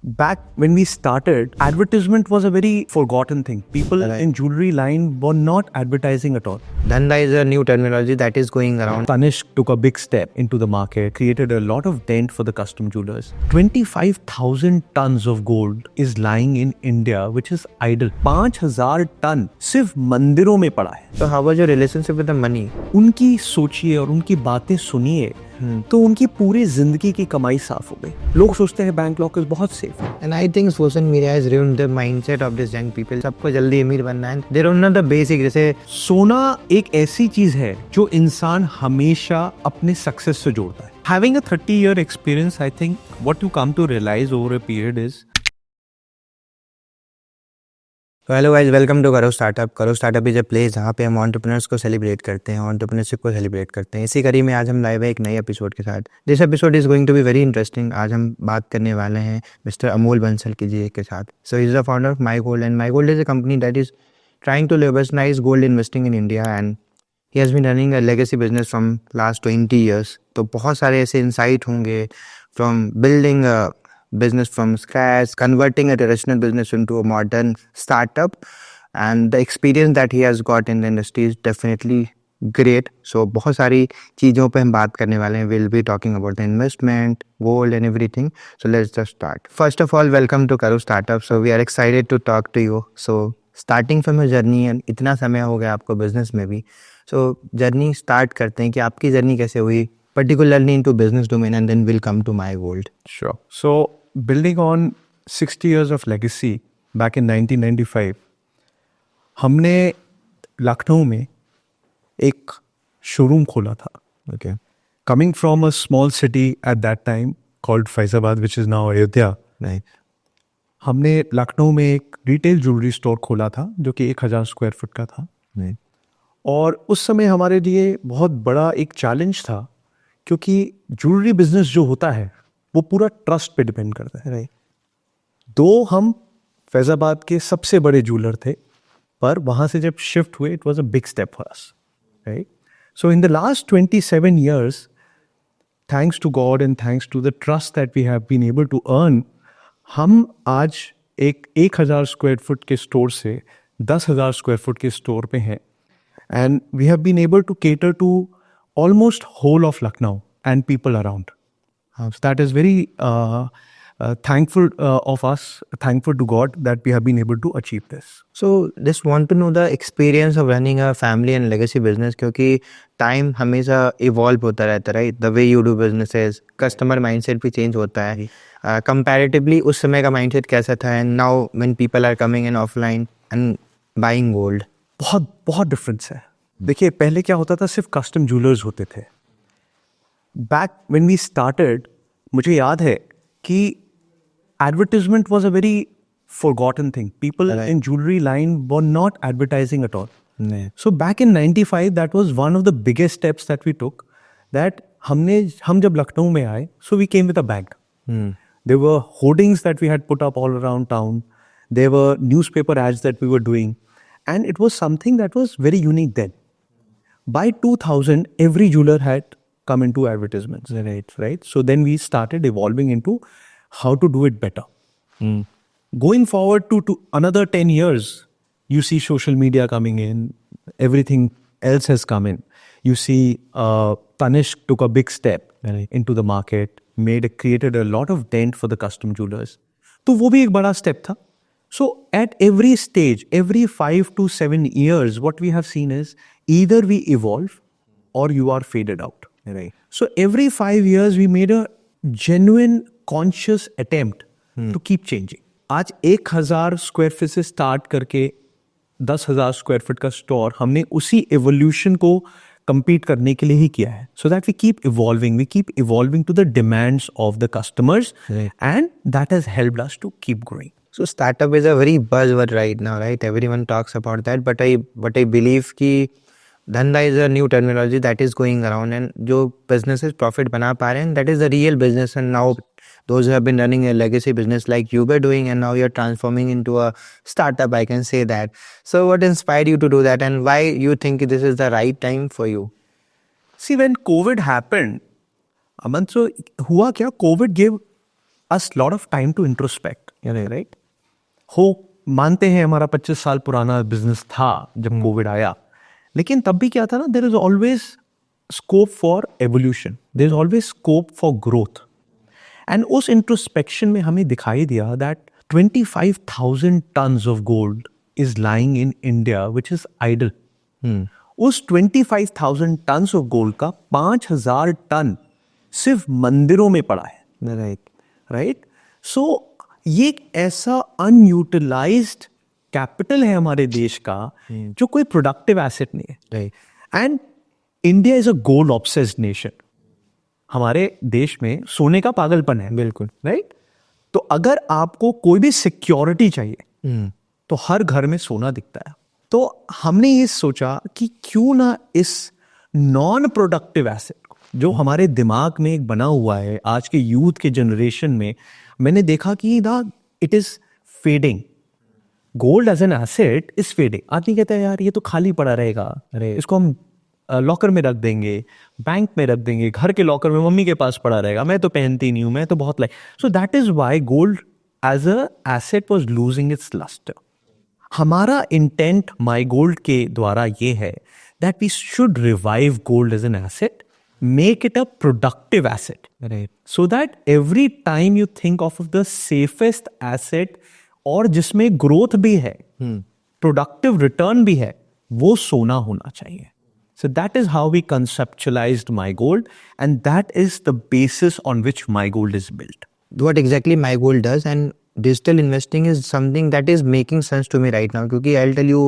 Back when we started, advertisement was a very forgotten thing. People in jewelry line were not advertising at all. Dhanda is a new terminology that is going around. Tanishq took a big step into the market, created a lot of dent for the custom jewelers. 25,000 tons of gold is lying in India, which is idle. 5,000 ton सिर्फ मंदिरों में पड़ा है. So how was your relationship with the money? उनकी सोचिए और उनकी बातें सुनिए तो उनकी पूरी जिंदगी की कमाई साफ हो गई. लोग सोचते हैं बैंक लॉकर्स बहुत सेफ है. And I think social media has ruined the mindset of these young people. सबको जल्दी अमीर बनना है. They don't know the basic. जैसे सोना एक ऐसी चीज है जो इंसान हमेशा अपने सक्सेस से जोड़ता है. Having a 30-year experience, I think what you come to realize over a period is hello guys, welcome to Karo startup. Karo startup is a place जहाँ पे हम एंटरप्रेन्योर्स को सेलिब्रेट करते हैं, एंटरप्रेन्योरशिप को सेलिब्रेट करते हैं. इसी कड़ी में आज हम लाइव है एक नए एपिसोड के साथ. This episode is going to be very interesting. आज हम बात करने वाले हैं मिस्टर अमोल बंसल जी के साथ. So is the founder of my gold and my gold is a company that is trying to revolutionise gold investing in India and he has been running a legacy business from last 20 years. तो बहुत सारे ऐसे insight होंगे from building business from scratch, converting a traditional business into a modern startup, and the experience that he has got in the industry is definitely great. So बहुत सारी चीज़ों पे हम बात करने वाले हैं. We'll be talking about the investment, gold and everything. So let's just start. First of all, welcome to Karo Startup. So we are excited to talk to you. So starting from your journey, and इतना समय हो गया आपको business में भी. So journey start करते हैं कि आपकी journey कैसे हुई, particularly into business domain, and then we'll come to my gold. sure. So building on 60 years of legacy back in 1995, हमने लखनऊ में एक शोरूम खोला था. Okay. Coming from a small city at that time called Faizabad, which is now Ayodhya, Right. हमने लखनऊ में एक retail jewellery store खोला था जो कि 1,000 स्क्वायर फुट का था. Right. और उस समय हमारे लिए बहुत बड़ा एक चैलेंज था क्योंकि ज्वेलरी बिजनेस जो होता है वो पूरा ट्रस्ट पे डिपेंड करता है. Right. दो हम फैजाबाद के सबसे बड़े ज्वेलर थे, पर वहाँ से जब शिफ्ट हुए it was a big step for us, right. So in the last 27 years, thanks to God and thanks to the trust that we have been able to earn, हम आज एक 1,000 स्क्वायर फुट के store से 10,000 square foot के store पे हैं. And we have been able to cater to almost whole of Lucknow and people around. So that is very thankful of us, thankful to God that we have been able to achieve this. So just want to know the experience of running a family and legacy business, क्योंकि time हमेशा evolve होता रहता है, right? The way you do businesses, customer mindset भी change होता है. Comparatively उस समय का mindset कैसा था and now when people are coming in offline and buying gold? बहुत बहुत डिफरेंस है. देखिए पहले क्या होता था, सिर्फ कस्टम ज्वेलर्स होते थे. बैक व्हेन वी स्टार्टेड, मुझे याद है कि advertisement was a very forgotten thing. People in jewelry line were not advertising at all. So back in 95, that was one of the biggest steps that we took. That हम जब लखनऊ में आए, so we came with a bag. There were hoardings that we had put up all around town. There were newspaper ads that we were doing, and it was something that was very unique then. By 2000, every jeweler had come into advertisements, right? So then we started evolving into how to do it better. Going forward to another 10 years, you see social media coming in, everything else has come in. You see Tanishq took a big step into the market, created a lot of dent for the custom jewelers. तो वो भी एक बड़ा step था. So at every stage, every 5 to 7 years, what we have seen is either we evolve or you are faded out. Right. So every 5 years we made a genuine conscious attempt to keep changing. आज 1,000 square feet से start करके 10,000 square feet का store हमने उसी evolution को compete करने के लिए ही किया है. So that we keep evolving to the demands of the customers, and that has helped us to keep growing. So startup is a very buzzword right now, right? Everyone talks about that, but I believe कि धंधा is a new terminology that is going around, and जो businesses profit बना पा रहे हैं, that is the real business. And now those who have been running a legacy business like you were doing, and now you're transforming into a startup, I can say that. So what inspired you to do that, and why you think this is the right time for you? See, when COVID happened, Aman, so हुआ क्या, COVID gave us lot of time to introspect, right? हो मानते हैं हमारा 25 साल पुराना business था जब कोविड आया, लेकिन तब भी क्या था ना, there is always scope for evolution, there is always scope for growth. And उस इंट्रोस्पेक्शन में हमें दिखाई दिया दैट 25,000 tons of gold is lying in India which is idle. उस 25,000 tons of gold का 5,000 टन सिर्फ मंदिरों में पड़ा है. राइट. सो ये एक ऐसा अनयूटिलाइज्ड कैपिटल है हमारे देश का जो कोई प्रोडक्टिव एसेट नहीं है. And India is a gold obsessed nation. हमारे देश में सोने का पागलपन है. बिल्कुल. राइट. तो अगर आपको कोई भी सिक्योरिटी चाहिए तो हर घर में सोना दिखता है. तो हमने ये सोचा कि क्यों ना इस नॉन प्रोडक्टिव एसेट को जो हमारे दिमाग में एक बना हुआ है आज के यूथ के जनरेशन में, मैंने देखा कि it is fading. Gold as an asset is fading. आदमी कहता है यार ये तो खाली पड़ा रहेगा, अरे इसको हम लॉकर में रख देंगे, बैंक में रख देंगे, घर के लॉकर में मम्मी के पास पड़ा रहेगा, मैं तो पहनती नहीं हूं, मैं तो बहुत so that is why gold as a asset was losing its lustre. हमारा इंटेंट माई गोल्ड के द्वारा ये है that we should revive gold as an asset, make it a productive asset, right? So that every time you think of the safest asset और जिसमें growth भी है, productive return भी है, वो सोना होना चाहिए. So that is how we conceptualized My Gold, and that is the basis on which My Gold is built. What exactly My Gold does, and digital investing is something that is making sense to me right now. क्योंकि I'll tell you,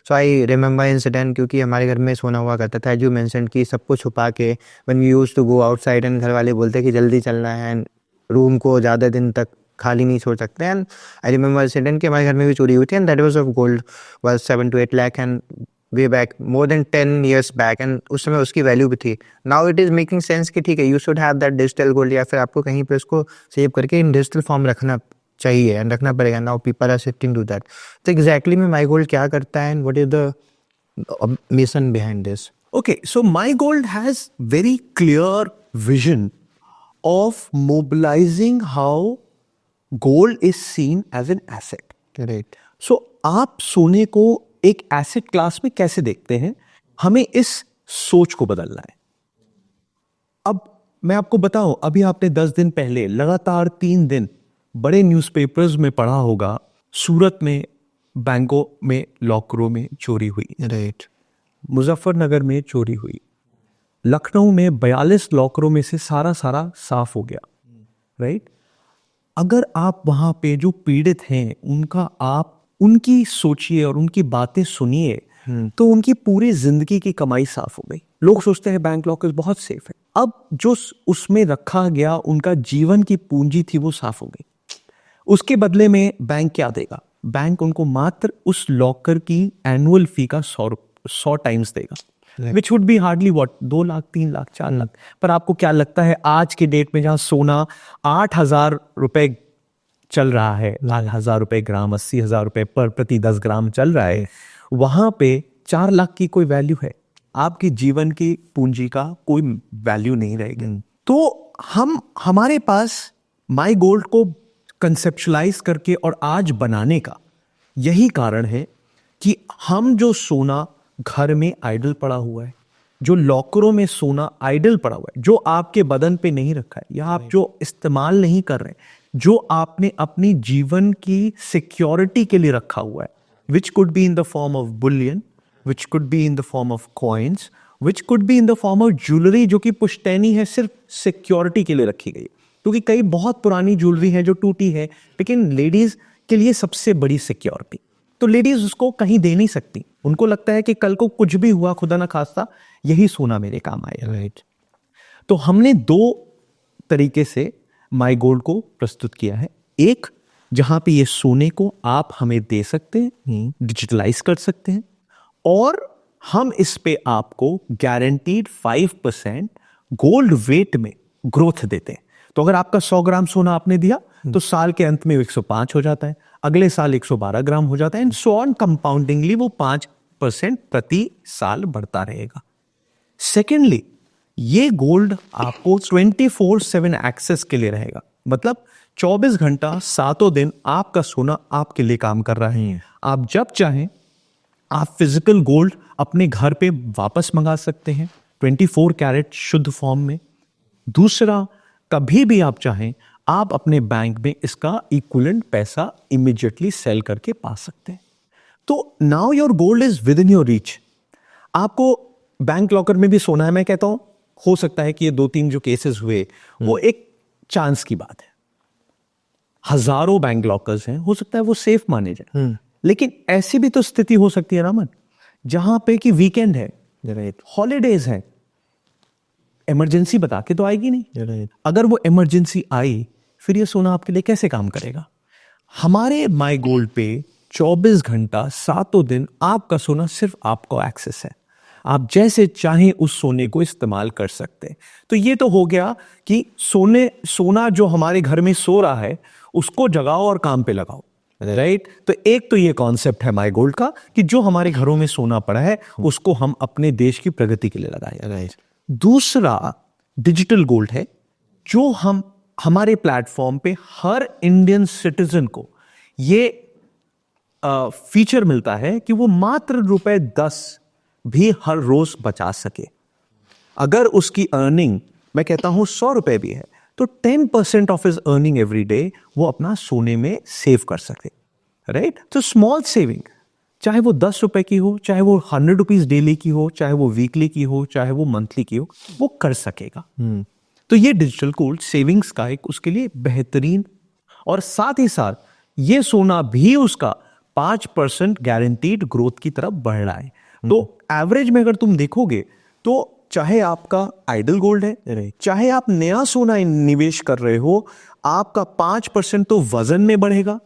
so I remember incident, क्योंकि हमारे घर में सोना हुआ करता था, जो mentioned कि सबको छुपा के when we used to go outside and घर वाले बोलते कि जल्दी चलना है and रूम को ज़्यादा दिन तक खाली नहीं छोड़ सकते. And I remember incident कि हमारे घर में भी चोरी हुई थी, and that was of gold was 7 to 8 lakh and way back, more than 10 years back, and उस समय उसकी वैल्यू भी थी. Now it is making sense कि ठीक है, you should have that digital gold, या फिर आपको कहीं पे उसको सेव करके इन डिजिटल फॉर्म रखना चाहिए एंड रखना पड़ेगा. Now people are shifting to that. तो एग्जैक्टली में माई गोल्ड क्या करता है and what is the mission behind this? Okay, so My Gold has very clear vision of mobilizing how gold is seen as an asset. Right. So आप सोने को एक asset class में कैसे देखते हैं, हमें इस सोच को बदलना है. अब मैं आपको बताऊं, अभी आपने 10 दिन पहले लगातार 3 दिन बड़े न्यूज़पेपर्स में पढ़ा होगा, सूरत में बैंकों में लॉकरों में चोरी हुई, राइट. मुजफ्फरनगर में चोरी हुई, लखनऊ में 42 लॉकरों में से सारा साफ हो गया. राइट. अगर आप वहां पे जो पीड़ित हैं उनका आप उनकी सोचिए और उनकी बातें सुनिए, तो उनकी पूरी जिंदगी की कमाई साफ हो गई. लोग सोचते हैं बैंक लॉकर्स बहुत सेफ है. अब जो उसमें रखा गया उनका जीवन की पूंजी थी वो साफ हो गई. उसके बदले में बैंक क्या देगा? बैंक उनको मात्र उस लॉकर की एनुअल फी का 100 टाइम्स देगा, which would be hardly what 2 lakh 3 lakh 4 lakh. पर आपको क्या लगता है आज के डेट में जहां सोना 8,000 रुपए चल रहा है, 1,000 रुपए ग्राम, 80,000 रुपए पर प्रति 10 ग्राम चल रहा है, वहां पे 4 लाख की कोई वैल्यू है? आपके जीवन की पूंजी का कोई वैल्यू नहीं रहेगी. तो हमारे पास माई गोल्ड को कंसेप्चुलाइज करके और आज बनाने का यही कारण है कि हम जो सोना घर में आइडल पड़ा हुआ है, जो लॉकरों में सोना आइडल पड़ा हुआ है, जो आपके बदन पे नहीं रखा है या आप जो इस्तेमाल नहीं कर रहे, जो आपने अपनी जीवन की सिक्योरिटी के लिए रखा हुआ है, which could be in the form of Boolean, which could be in the form of coins, which could be in the form of jewellery, जो कि पुश्तैनी है, सिर्फ सिक्योरिटी के लिए रखी गई. क्योंकि कई बहुत पुरानी ज्वेलरी है जो टूटी है, लेकिन लेडीज के लिए सबसे बड़ी सिक्योरिटी. तो लेडीज उसको कहीं दे नहीं सकती. उनको लगता है कि कल को कुछ भी हुआ, खुदा ना खास्ता, यही सोना मेरे काम आएगा. राइट. तो हमने 2 तरीके से माई गोल्ड को प्रस्तुत किया है. एक, जहां पे ये सोने को आप हमें दे सकते हैं, डिजिटलाइज कर सकते हैं, और हम इस पे आपको गारंटीड 5% गोल्ड वेट में ग्रोथ देते हैं. तो अगर आपका 100 ग्राम सोना आपने दिया तो साल के अंत में 105 हो जाता है, अगले साल 112 ग्राम हो जाता है, एंड सो ऑन कंपाउंडिंगली वो 5% प्रति साल बढ़ता रहेगा. सेकेंडली, ये गोल्ड आपको 24/7 एक्सेस के लिए रहेगा. मतलब 24 घंटा सातों दिन आपका सोना आपके लिए काम कर रहा है। आप जब चाहें आप फिजिकल गोल्ड अपने घर पे वापस मंगा सकते हैं 24 कैरेट शुद्ध फॉर्म में। दूसरा, कभी भी आप चाहें आप अपने बैंक में इसका इक्विवेलेंट पैसा इमीडिएटली सेल करके पा सकते हैं। तो now your gold is with in your reach. आपको बैंक लॉकर में भी सोना है, मैं कहता हूं हो सकता है कि ये 2-3 जो केसेस हुए वो एक चांस की बात है। हजारों बैंक लॉकर्स हैं, हो सकता है वो सेफ माने जाए, लेकिन ऐसी भी तो स्थिति हो सकती है रामन, जहां पे कि वीकेंड है, हॉलीडेज है, इमरजेंसी बता के तो आएगी नहीं। अगर वो इमरजेंसी आई फिर ये सोना आपके लिए कैसे काम करेगा? हमारे माई गोल्ड पे 24 घंटा सातों दिन आपका सोना सिर्फ आपको एक्सेस है। आप जैसे चाहें उस सोने को इस्तेमाल कर सकते हैं। तो ये तो हो गया कि सोना जो हमारे घर में सो रहा है उसको जगाओ और काम पे लगाओ, राइट? तो एक तो ये कॉन्सेप्ट है माई गोल्ड का कि जो हमारे घरों में सोना पड़ा है उसको हम अपने देश की प्रगति के लिए लगाए, राइट? दूसरा डिजिटल गोल्ड है जो हम हमारे प्लेटफॉर्म पे हर इंडियन सिटीजन को ये फीचर मिलता है कि वो मात्र ₹10 भी हर रोज बचा सके। अगर उसकी अर्निंग मैं कहता हूं ₹100 भी है तो 10% of his earning every day वो अपना सोने में सेव कर सके, राइट? तो स्मॉल सेविंग, चाहे वो ₹10 की हो, चाहे वो ₹100 डेली की हो, चाहे वो वीकली की हो, चाहे वो मंथली की हो, वो कर सकेगा। तो ये डिजिटल गोल्ड सेविंग्स का एक उसके लिए बेहतरीन, और साथ ही साथ ये सोना भी उसका 5% गारंटीड ग्रोथ की तरफ बढ़ रहा है। तो एवरेज में अगर तुम देखोगे तो चाहे आपका आइडल गोल्ड है, चाहे आप नया सोना निवेश कर रहे हो, आपका 5% तो वजन में बढ़ेगा,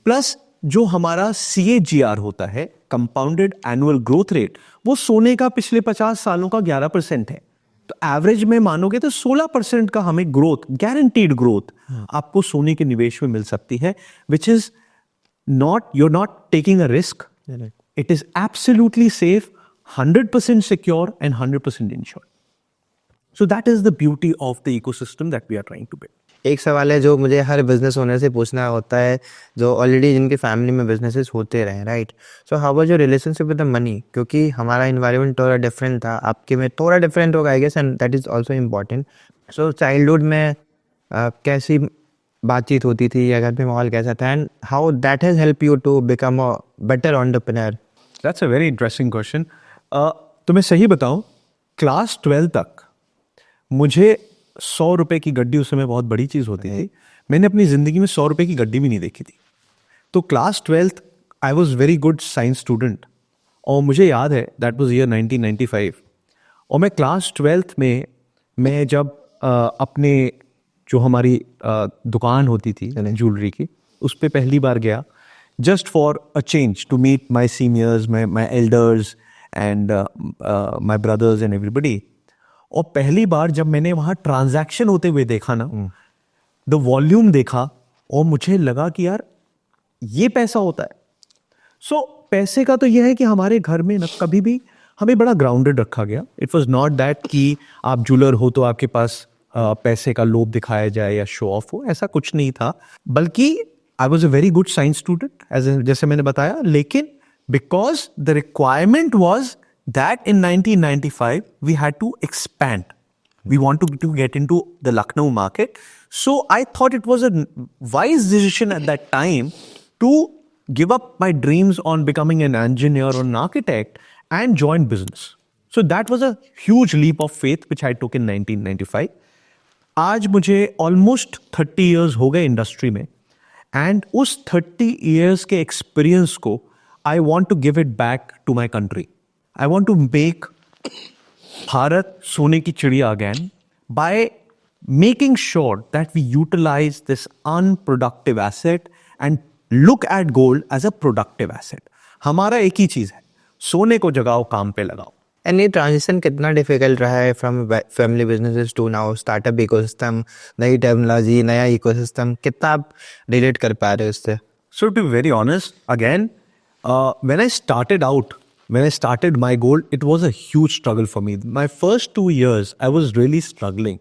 प्लस जो हमारा CAGR होता है, कंपाउंडेड एनुअल ग्रोथ रेट, वो सोने का पिछले 50 सालों का 11% है। तो एवरेज में मानोगे तो 16% का हमें ग्रोथ, गारंटीड ग्रोथ आपको सोने के निवेश में मिल सकती है, which is you're not taking a risk. It is absolutely safe, 100% secure and 100% insured. So that is the beauty of the ecosystem that we are trying to build. एक सवाल है जो मुझे हर बिजनेस ओनर से पूछना होता है, जो ऑलरेडी जिनके फैमिली में बिजनेसेस होते रहे, right? So how was your relationship with the money? क्योंकि हमारा इन्वायरमेंट थोड़ा डिफरेंट था, आपके में थोड़ा डिफरेंट होगा I guess, and that is also important. So childhood में कैसी बातचीत होती थी या घर में माहौल कैसा था, and how that has help you to become a better entrepreneur? That's a very interesting question. तो मैं सही बताऊं, क्लास 12 तक मुझे ₹100 की गड्डी उस समय बहुत बड़ी चीज होती थी। मैंने अपनी जिंदगी में ₹100 की गड्डी भी नहीं देखी थी। तो class 12 I was very good science student, और मुझे याद है दैट वाज ईयर 1995, और मैं क्लास 12 में मैं जब अपने जो हमारी दुकान होती थी ज्वेलरी की, उस पर पहली बार गया, just for a change, to meet my seniors, my elders and my brothers and everybody. और पहली बार जब मैंने वहाँ ट्रांजैक्शन होते हुए देखा ना, द वॉल्यूम देखा, और मुझे लगा कि यार ये पैसा होता है। सो पैसे का तो यह है कि हमारे घर में ना कभी भी हमें बड़ा ग्राउंडेड रखा गया। इट वॉज नॉट दैट कि आप ज्वेलर हो तो आपके पास पैसे का लोभ दिखाया जाए या शो ऑफ हो, ऐसा कुछ नहीं था। बल्कि I was a very good science student, जैसे मैंने बताया, लेकिन because the requirement was that in 1995 we had to expand. We wanted to get into the Lucknow market. So I thought it was a wise decision at that time to give up my dreams on becoming an engineer or an architect and join business. So that was a huge leap of faith which I took in 1995. आज मुझे almost 30 years हो गए industry में, and उस 30 years के experience को I want to give it back to my country. I want to make Bharat सोने की चिड़िया again by making sure that we utilize this unproductive asset and look at gold as a productive asset. हमारा एक ही चीज है, सोने को जगाओ, काम पे लगाओ। एंड ये ट्रांजिशन कितना डिफिकल्ट रहा है from family businesses to now startup ecosystem, नई टेक्नोलॉजी, नया इकोसिस्टम, कितना आप रिलेट कर पा रहे हो उससे? So to be very honest, again, when I started my gold, it was a huge struggle for me. My first 2 years, I was really struggling.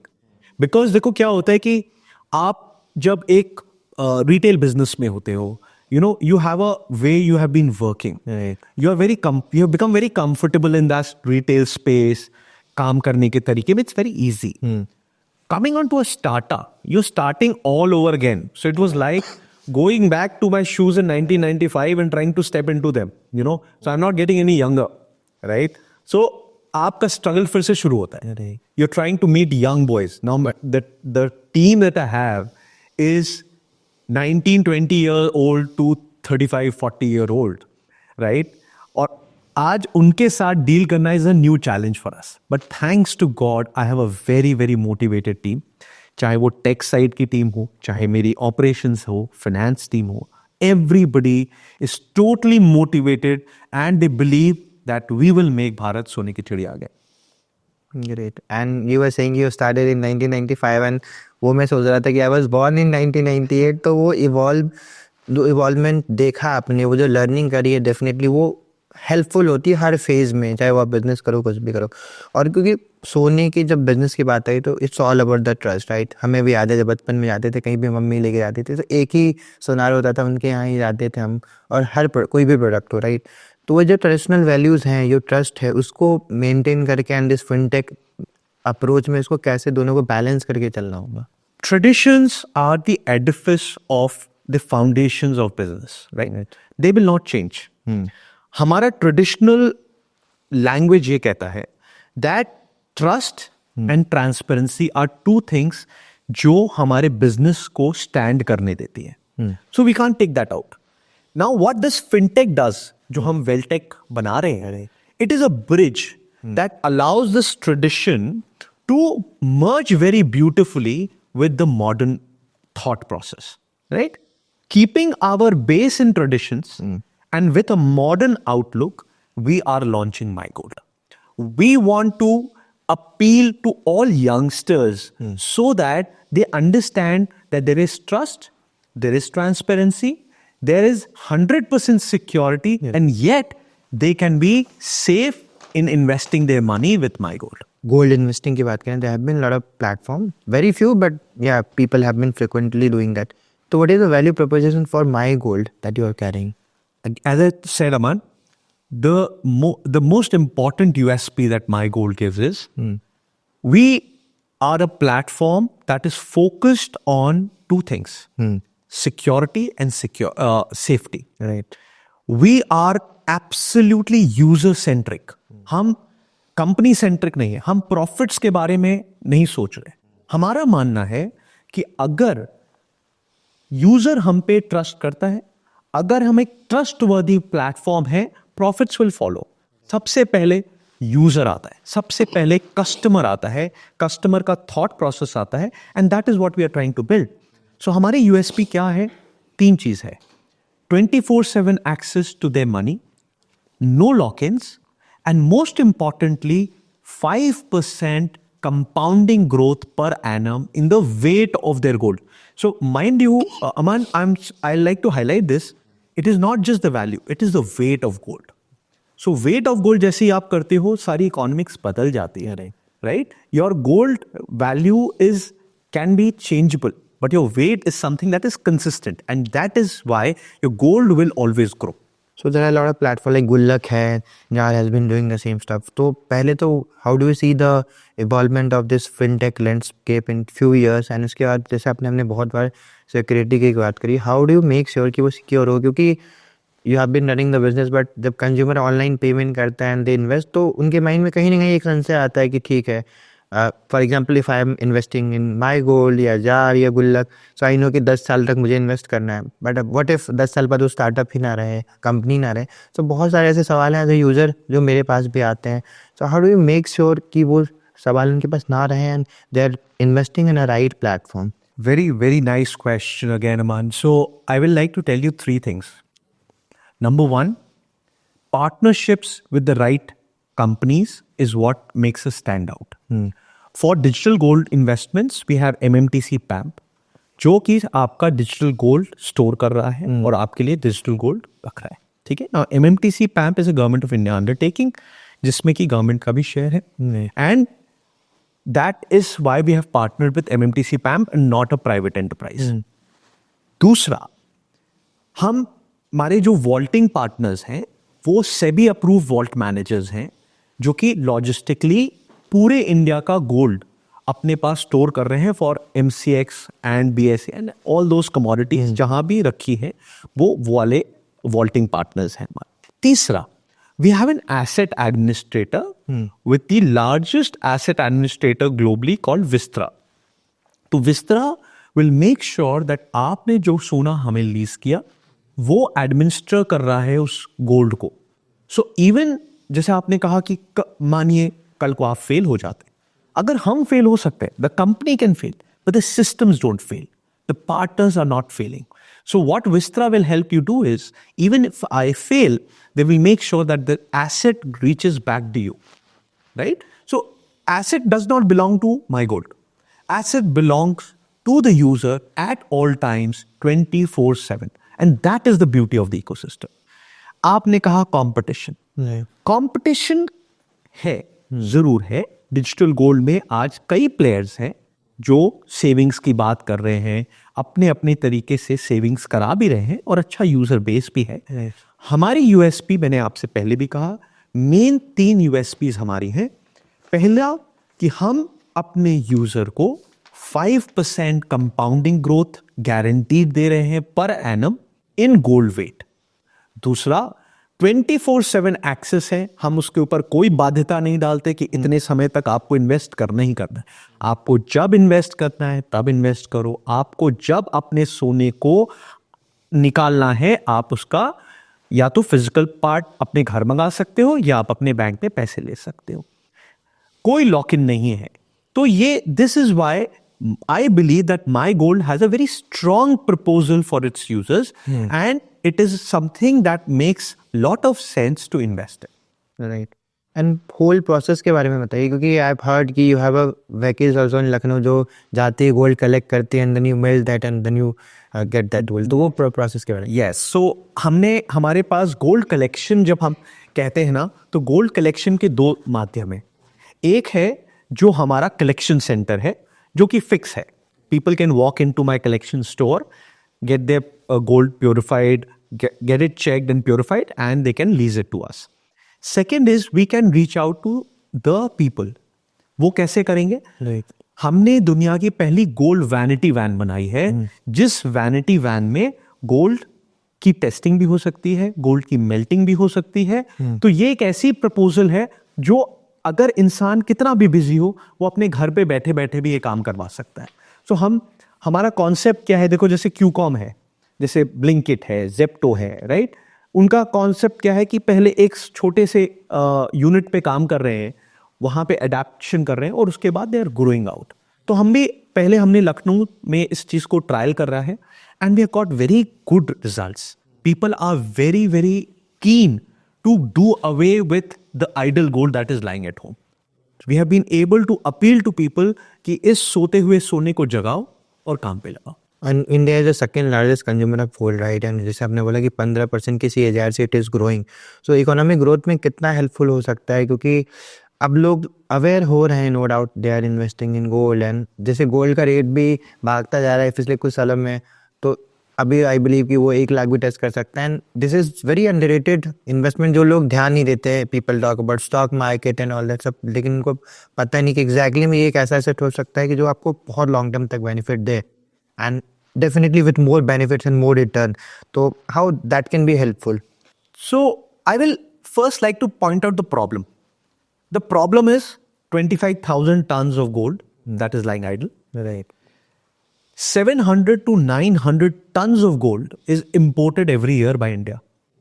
Because देखो क्या होता है कि आप जब एक रिटेल बिजनेस में होते हो, you know, you have a way you have been working. Right. You have become very comfortable in that retail space. काम करने के तरीके में it's very easy. Coming on to a startup, you're starting all over again. So it was like going back to my shoes in 1995 and trying to step into them, you know. So I'm not getting any younger, right? So आपका struggle फिर से शुरू होता है. Right. You're trying to meet young boys. Now the team that I have is 19, 20-year-old to 35, 40-year-old, right? और आज उनके साथ डील करना is a new challenge for us. But thanks to God I have a very very motivated team. चाहे वो tech side की team हो, चाहे मेरी ऑपरेशंस हो, फाइनेंस टीम हो, everybody is totally motivated and they believe that we will make Bharat सोने की चिड़िया आगे. Great. And you were saying you started in 1995 and वो मैं सोच रहा था कि I was born in 1998, तो वो इवॉल्वमेंट देखा आपने, वो जो लर्निंग करी है डेफिनेटली वो हेल्पफुल होती है हर फेज में, चाहे वो आप बिजनेस करो कुछ भी करो. और क्योंकि सोने की जब बिजनेस की बात आई तो it's all about the trust, right. हमें भी याद है जब बचपन में जाते थे कहीं भी मम्मी लेके जाती थी तो एक ही सोनार होता था, उनके यहाँ ही जाते थे हम, और हर कोई भी प्रोडक्ट हो, राइट. तो वो जो ट्रेडिशनल वैल्यूज़ हैं, जो ट्रस्ट है, उसको मेंटेन करके एंड दिस फिनटेक अप्रोच में इसको कैसे दोनों को बैलेंस करके चलना होगा. Traditions are the edifice of the foundations of business, right? They will not change. हमारा ट्रेडिशनल लैंग्वेज ये कहता है that trust and transparency are two things जो हमारे बिजनेस को स्टैंड करने देती है. So we can't take that out. Now what this fintech does, जो हम वेलटेक बना रहे हैं, it is a bridge that allows this tradition to merge very beautifully with the modern thought process, right? Keeping our base in traditions and with a modern outlook, we are launching MyGold. We want to appeal to all youngsters so that they understand that there is trust, there is transparency, there is 100% security, and yet they can be safe in investing their money with MyGold. Gold investing की बात करें, there have been a lot of platform, very few, but yeah, people have been frequently doing that. So what is the value proposition for MyGold that you are carrying? As I said, Aman, the most important USP that MyGold gives is we are a platform that is focused on two things: security and safety. Right. We are absolutely user centric. हम company centric नहीं है, हम profits के बारे में नहीं सोच रहे. हमारा मानना है कि अगर यूजर हम पे ट्रस्ट करता है, अगर हम एक ट्रस्टवर्दी प्लेटफॉर्म है, प्रॉफिट्स विल फॉलो. सबसे पहले यूजर आता है, सबसे पहले कस्टमर आता है, कस्टमर का थॉट प्रोसेस आता है, and that is what we are trying to build. So हमारी यूएसपी क्या है? 3 चीज है. 24/7 access to their money, no lock-ins, and most importantly 5% compounding growth per annum in the weight of their gold. So mind you, Aman, I like to highlight this. It is not just the value, it is the weight of gold. So weight of gold जैसे ही आप करते हो, सारी economics बदल जाती है, right? Your gold value can be changeable, but your weight is something that is consistent, and that is why your gold will always grow. So there are a lot of platforms like Gullak है, जहाँ has been doing the same stuff. तो पहले तो how do you see the evolvement of this fintech landscape in few years? And उसके बाद जैसे हमने बहुत बार सिक्योरिटी की बात करी, how do you make sure कि वो सिक्योर हो? क्योंकि you have been running the business, but जब कंज्यूमर ऑनलाइन पेमेंट करता है and they invest, तो उनके माइंड में कहीं ना कहीं एक संशय आता है कि ठीक है, for example if I am investing in MyGold या जार या गुल्लक, सो आई नो कि 10 साल तक मुझे इन्वेस्ट करना है, बट व्हाट इफ 10 साल बाद वो स्टार्टअप ही ना रहे, कंपनी ना रहे. सो बहुत सारे ऐसे सवाल हैं एज ए यूज़र जो मेरे पास भी आते हैं. So how do you make sure कि वो सवाल उनके पास ना रहे and they are investing in a right platform? Very, very nice question again, Aman. So I will like to tell you 3 things. Number 1, partnerships with the right companies is what makes us stand out. For digital gold investments, we have MMTC PAMP, जो कि आपका digital gold store कर रहा है और आपके लिए digital gold रख रहा है. ठीक है ना. MMTC PAMP is a government of India undertaking, जिसमें कि गवर्नमेंट का भी शेयर है, and that is why we have partnered with MMTC PAMP and not a private enterprise. दूसरा, हम हमारे जो वॉल्टिंग पार्टनर्स हैं वो सेबी अप्रूव वॉल्ट मैनेजर्स हैं, जो कि लॉजिस्टिकली पूरे इंडिया का गोल्ड अपने पास स्टोर कर रहे हैं for MCX and BSE and all those commodities जहां भी रखी है, वो वाले वॉल्टिंग पार्टनर्स हैं हमारे। तीसरा, we have an asset administrator with the largest asset administrator globally called Vistra. तो Vistra will make sure that आपने जो सोना हमें लीज किया वो एडमिनिस्टर कर रहा है उस गोल्ड को। सो इवन जैसे आपने कहा कि मानिए कल को आप फेल हो जाते, अगर हम फेल हो सकते हैं, the company can fail but the systems don't fail, the partners are not failing. So what Vistra will help you do is, even if I fail, they will make sure that the asset reaches back to you, right? So asset does not belong to my gold. Asset belongs to the user at all times, 24/7. And that is the beauty of the ecosystem. आपने कहा competition. Competition है, जरूर है। Digital gold में आज कई players हैं जो सेविंग्स की बात कर रहे हैं, अपने अपने तरीके से सेविंग्स करा भी रहे हैं और अच्छा यूजर बेस भी है। हमारी यूएसपी, मैंने आपसे पहले भी कहा, मेन 3 यूएसपीज हमारी हैं। पहला कि हम अपने यूजर को 5% कंपाउंडिंग ग्रोथ गारंटीड दे रहे हैं per annum in gold wait. दूसरा, 24/7 एक्सेस है, हम उसके ऊपर कोई बाध्यता नहीं डालते कि इतने समय तक आपको इन्वेस्ट करना ही करना है। आपको जब इन्वेस्ट करना है तब इन्वेस्ट करो, आपको जब अपने सोने को निकालना है आप उसका या तो फिजिकल पार्ट अपने घर मंगा सकते हो या आप अपने बैंक में पैसे ले सकते हो, कोई लॉक इन नहीं है। तो ये this is why I believe that my gold has a very strong proposal for its users and it is something that makes lot of sense to invest in. Right. And whole process के बारे में बताइए, क्योंकि I've heard कि you have a vehicles also in Lucknow जो जाते ही gold collect करते हैं and then you mail that and then you get that gold. तो वो प्रोसेस के बारे में। Yes, so हमारे पास गोल्ड कलेक्शन जब हम कहते हैं ना, तो गोल्ड कलेक्शन के 2 माध्यम है। एक है जो हमारा कलेक्शन सेंटर है जो कि फिक्स है, people can walk into my collection store, get their gold purified, get it checked and purified and they can lease it to us. Second is we can reach out to the people. वो कैसे करेंगे? हमने दुनिया की पहली gold vanity van बनाई है, जिस वैनिटी वैन में गोल्ड की टेस्टिंग भी हो सकती है, गोल्ड की मेल्टिंग भी हो सकती है। तो ये एक ऐसी प्रपोजल है जो अगर इंसान कितना भी बिजी हो वो अपने घर पे बैठे बैठे भी ये काम करवा सकता है। सो हमारा कॉन्सेप्ट क्या है? देखो, जैसे क्यूकॉम है, जैसे ब्लिंकिट है, जेप्टो है, राइट? उनका कॉन्सेप्ट क्या है कि पहले एक छोटे से यूनिट पे काम कर रहे हैं, वहाँ पे अडेप्शन कर रहे हैं और उसके बाद दे आर ग्रोइंग आउट। तो हम भी पहले हमने लखनऊ में इस चीज़ को ट्रायल कर रहा है and we have got very good results. People are very very keen to do away with the idle gold that is lying at home. We have been able to appeal to people कि इस सोते हुए सोने को जगाओ और काम पे लगाओ। And India is the second largest consumer of gold, right? And जैसे आपने बोला कि 15% की CAGR से it is growing. So economic growth में कितना हेल्पफुल हो सकता है? क्योंकि अब लोग अवेयर हो रहे हैं, no doubt they are investing in gold, and जैसे गोल्ड का रेट भी भागता जा रहा है पिछले कुछ सालों में, तो अभी आई बिलीव कि वो 1 लाख भी टच कर सकता है। And this is very underrated investment जो लोग ध्यान नहीं देते हैं। People talk about stock market and all that सब, लेकिन उनको पता नहीं कि एग्जैक्टली में ये एक ऐसा एसेट हो सकता है कि जो आपको बहुत लॉन्ग टर्म तक बेनिफिट दे, and definitely with more benefits and more return. तो how that can be helpful? So I will first like to point out the problem. The problem is 25,000 tons of gold that is lying idle. Right. 700 to 900 tons of gold is imported every year by India.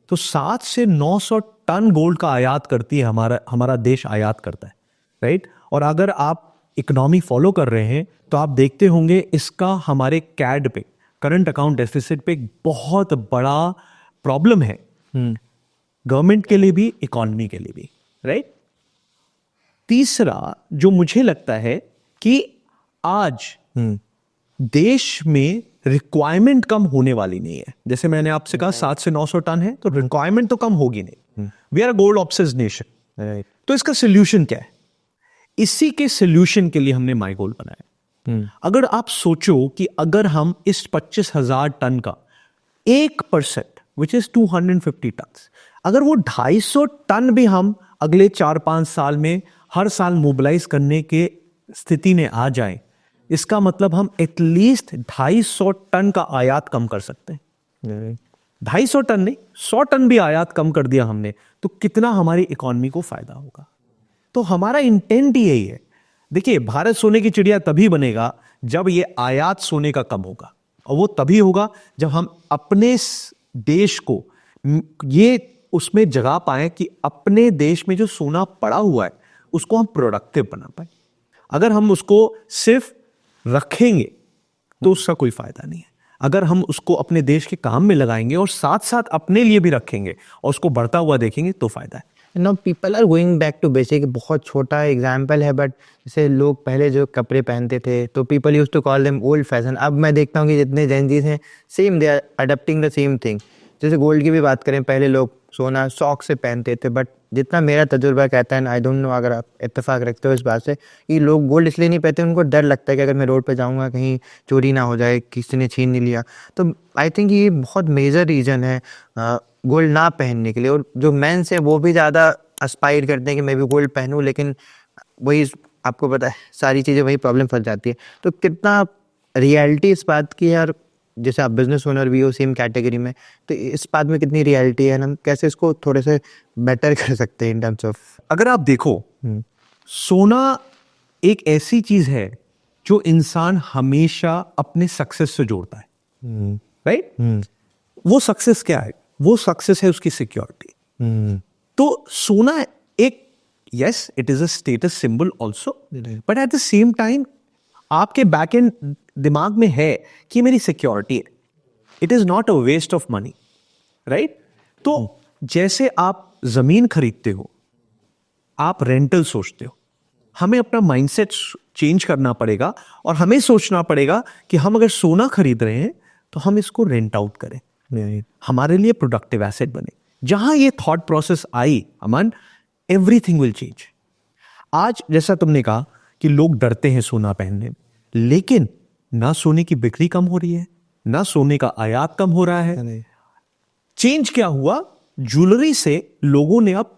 तो 7 से 900 ton gold का आयात करती है हमारा देश आयात करता है, राइट? और अगर आप इकोनॉमी फॉलो कर रहे हैं तो आप देखते होंगे इसका हमारे कैड पे, करंट अकाउंट डेफिसिट पे एक बहुत बड़ा प्रॉब्लम है, गवर्नमेंट के लिए भी, इकोनॉमी के लिए भी, राइट? तीसरा जो मुझे लगता है कि आज देश में रिक्वायरमेंट कम होने वाली नहीं है। जैसे मैंने आपसे कहा 7 से 900 टन है, तो रिक्वायरमेंट तो कम होगी नहीं। We are a gold obsessed nation. तो इसका सोल्यूशन क्या है? इसी के सोल्यूशन के लिए हमने माई गोल्ड बनाया। अगर आप सोचो कि अगर हम इस 25,000 टन का 1% विच इज 250 टन, अगर वो 250 टन भी हम अगले 4-5 साल में हर साल मोबिलाइज करने के स्थिति में आ जाए, इसका मतलब हम एटलीस्ट 250 टन का आयात कम कर सकते हैं। 250 टन नहीं, 100 टन भी आयात कम कर दिया हमने तो कितना हमारी इकोनॉमी को फायदा होगा। तो हमारा इंटेंट ही यही है। देखिए, भारत सोने की चिड़िया तभी बनेगा जब ये आयात सोने का कम होगा, और वो तभी होगा जब हम अपने देश को ये उसमें जगा पाए कि अपने देश में जो सोना पड़ा हुआ है उसको हम प्रोडक्टिव बना पाए। अगर हम उसको सिर्फ रखेंगे तो उसका कोई फायदा नहीं है। अगर हम उसको अपने देश के काम में लगाएंगे और साथ साथ अपने लिए भी रखेंगे और उसको बढ़ता हुआ देखेंगे तो फायदा है। No people are going back to basic. बहुत छोटा एग्जाम्पल है, बट जैसे लोग पहले जो कपड़े पहनते थे तो people use to call them old fashion. अब मैं देखता हूँ कि जितने जेनजीज हैं same they are adapting the same thing. जैसे गोल्ड की भी बात करें, पहले लोग सोना शौक से पहनते थे, बट जितना मेरा तजुर्बा कहता है, आई डोंट नो अगर आप इत्तेफाक रखते हो इस बात से, कि लोग गोल्ड इसलिए नहीं पहनते, उनको डर लगता है कि अगर मैं रोड पे जाऊंगा कहीं चोरी ना हो जाए, किसी ने छीन नहीं लिया। तो आई थिंक ये बहुत मेजर रीज़न है गोल्ड ना पहनने के लिए। और जो मेंस है वो भी ज़्यादा एस्पायर करते हैं कि मैं भी गोल्ड पहनूं, लेकिन वही आपको पता है सारी चीज़ें वही प्रॉब्लम फंस जाती है। तो कितना रियलिटी इस बात की है, और जैसे आप बिजनेस ओनर भी हो सेम कैटेगरी में, तो इस बात में कितनी रियलिटी है, हम कैसे इसको थोड़े से बेटर कर सकते हैं इन टर्म्स ऑफ। अगर आप देखो, सोना एक ऐसी चीज है जो इंसान हमेशा अपने सक्सेस से जोड़ता है, राइट? वो सक्सेस क्या है? वो सक्सेस है उसकी सिक्योरिटी। तो सोना एक, yes it is a status symbol also, but at the same time आपके बैक एंड दिमाग में है कि मेरी सिक्योरिटी है। It is not a waste of money, right? तो जैसे आप जमीन खरीदते हो, आप रेंटल सोचते हो, हमें अपना माइंडसेट चेंज करना पड़ेगा और हमें सोचना पड़ेगा कि हम अगर सोना खरीद रहे हैं तो हम इसको रेंट आउट करें, हमारे लिए प्रोडक्टिव एसेट बने। जहां ये thought process I Aman, everything will change. आज जैसा तुमने कहा कि लोग डरते हैं सोना पहनने में, लेकिन ना सोने की बिक्री कम हो रही है, ना सोने का आयात कम हो रहा है। चेंज क्या हुआ? ज्वेलरी से लोगों ने अब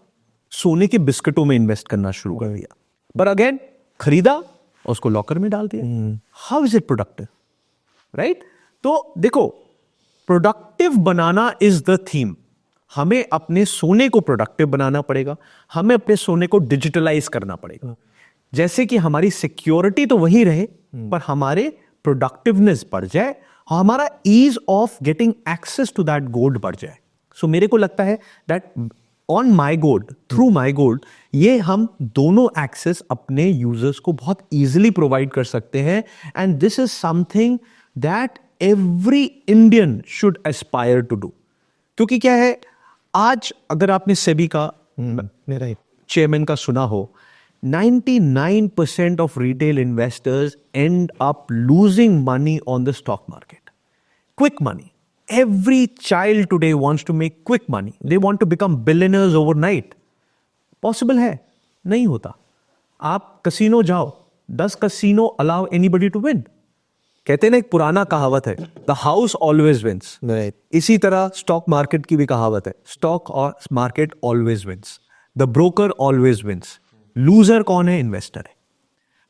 सोने के बिस्किटों में इन्वेस्ट करना शुरू कर दिया, पर अगेन खरीदा और उसको लॉकर में डाल दिया। How is it productive, right? तो देखो, productive banana is the theme. हमें अपने सोने को प्रोडक्टिव बनाना पड़ेगा, हमें अपने सोने को डिजिटलाइज करना पड़ेगा, जैसे कि हमारी सिक्योरिटी तो वही रहे पर हमारे प्रोडक्टिवनेस बढ़ जाए, हमारा ease of getting access to that gold बढ़ जाए। सो मेरे को लगता है that on my gold, through my gold, ये हम दोनों एक्सेस अपने यूजर्स को बहुत इजीली प्रोवाइड कर सकते हैं। And this is something that every Indian should aspire to do. क्योंकि क्या है, आज अगर आपने सेबी का चेयरमैन का सुना हो, 99% of retail investors end up losing money on the stock market. Quick money. Every child today wants to make quick money. They want to become billionaires overnight. Possible है? नहीं होता। आप कसिनो जाओ, 10 casino allow anybody to win. कहते हैं ना, एक पुराना कहावत है, द हाउस ऑलवेज विंस। इसी तरह स्टॉक मार्केट की भी कहावत है, स्टॉक और market always wins, the broker always wins. Loser कौन है? इन्वेस्टर है।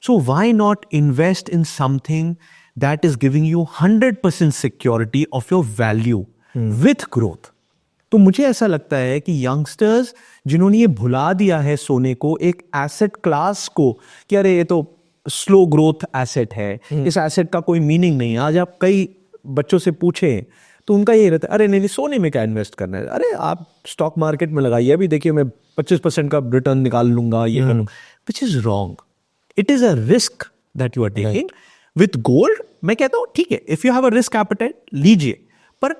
So why not invest in something that is giving you 100% security of your value with growth. तो मुझे ऐसा लगता है कि यंगस्टर्स जिन्होंने ये भुला दिया है सोने को, एक एसेट क्लास को, कि अरे ये तो स्लो ग्रोथ एसेट है, इस एसेट का कोई मीनिंग नहीं है। आज आप कई बच्चों से पूछें तो उनका ये रहता है, अरे नहीं सोने में क्या इन्वेस्ट करना है, अरे आप स्टॉक मार्केट में लगाइए, अभी देखिए मैं 25% का रिटर्न निकाल लूंगा, ये कर लूंगा, which is wrong. It is a risk that you are taking. With gold मैं कहता हूं ठीक है, if you have a risk appetite लीजिए, पर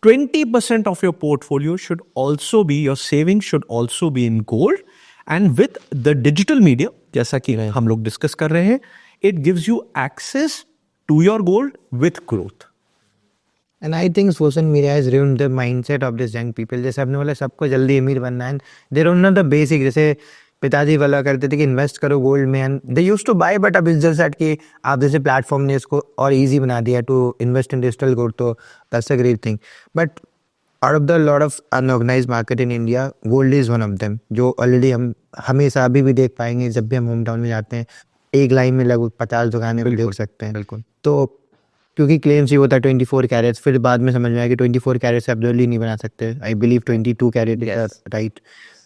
20% of your portfolio should also be, your saving should also be in gold. And with the digital media, जैसा कि हम लोग डिस्कस कर रहे हैं, it gives you access to your gold with growth. And I think social media has ruined the mindset of this young people. जैसे आपने बोला सबको जल्दी अमीर बनना है, they don't know the basic. जैसे पिताजी वाला करते थे कि इन्वेस्ट करो गोल्ड में, and they used to buy, but अब इस जस्ट दैट कि आप जैसे प्लेटफॉर्म ने इसको और इजी बना दिया to invest in digital gold, तो that's a great thing. But out of the lot of unorganised market in India, gold is one of them, जो ऑलरेडी हम हमेशा अभी भी देख पाएंगे. जब भी हम होम टाउन में जाते हैं, एक लाइन में लगभग 50 दुकानें हम देख सकते हैं. बिल्कुल. तो क्योंकि क्लेम्स ही होता है 24 कैरेट्स, फिर बाद में समझ में आया कि 24 कैरेट से एब्सोल्युटली नहीं बना सकते. I believe 22 carat right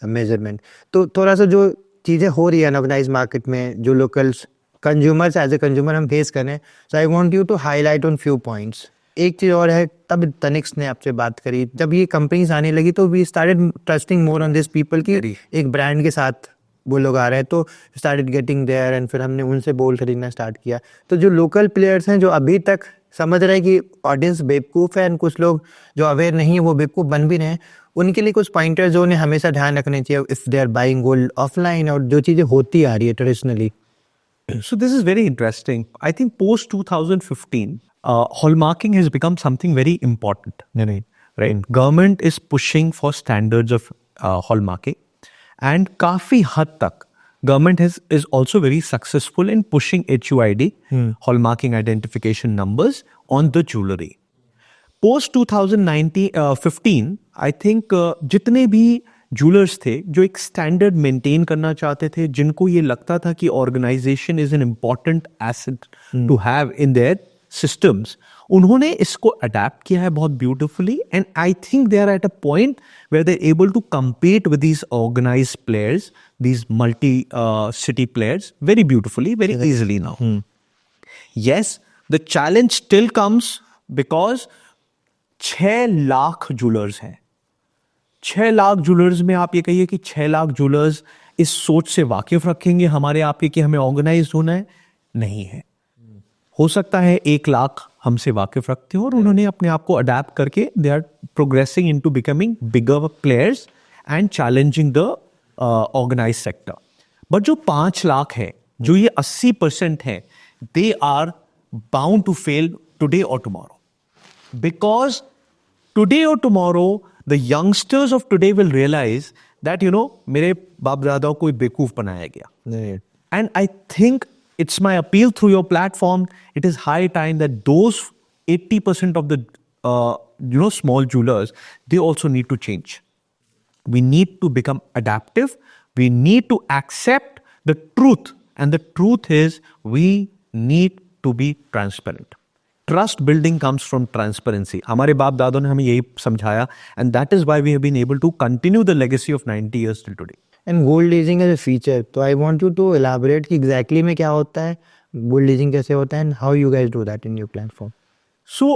measurement. तो थोड़ा सा जो चीज़ें हो रही है अनऑर्गेनाइज मार्केट में, जो locals consumers as a consumer हम फेस करें, so I want you to highlight on few points. एक चीज़ और है, तब तनिक्स ने आपसे बात करी, जब ये कंपनीज आने लगी तो we started trusting more on this people की एक ब्रांड के साथ वो लोग आ रहे हैं, तो स्टार्टेड गेटिंग देयर, एंड फिर हमने उनसे गोल्ड खरीदना स्टार्ट किया. तो जो लोकल प्लेयर्स हैं जो अभी तक समझ रहे हैं कि ऑडियंस बेवकूफ़ है, एंड कुछ लोग जो अवेयर नहीं है वो बेवकूफ़ बन भी रहे हैं, उनके लिए कुछ पॉइंटर्स जो उन्हें हमेशा ध्यान रखने चाहिए if they are buying gold offline, और जो चीज़ें होती आ रही है traditionally. So this is very interesting. I think post 2015, hallmarking has become something very important. Right? Government is pushing for standards of hallmarking, and काफी हद तक government is also very successful in pushing HUID, hallmarking identification numbers, on the jewelry. Post 2015 I think जितने भी jewellers थे जो एक standard maintain करना चाहते थे, जिनको ये लगता था कि organisation is an important asset to have in their systems, उन्होंने इसको अडेप्ट किया है बहुत beautifully. And I think they are at a point where they able to compete with these organized players, these multi-city players, very beautifully, very easily now. Yes, the challenge still comes because 6 lakh jewellers हैं. 6 lakh jewellers में आप ये कहिए कि 6 lakh jewellers इस सोच से वाकिफ रखेंगे हमारे आपके कि हमें ऑर्गेनाइज होना है? नहीं है. हो सकता है 1 लाख हमसे वाकिफ रखते हो और उन्होंने अपने आप को अडेप्ट करके they are progressing into becoming bigger players and challenging the organise sector. But जो 5 लाख है, जो ये 80% है, they are bound to fail today और tomorrow. Because today or tomorrow, the youngsters of today will realize that, मेरे बाप दादाओं को बेवकूफ बनाया गया. And I think it's my appeal through your platform. It is high time that those 80% of the, small jewelers, they also need to change. We need to become adaptive. We need to accept the truth. And the truth is we need to be transparent. Trust building comes from transparency. हमारे बाप दादों ने हमें यही समझाया, and that is why we have been able to continue the legacy of 90 years till today. And gold leasing is a feature. तो I want you to elaborate कि exactly में क्या होता है, gold leasing कैसे होता है, and how you guys do that in your platform. So,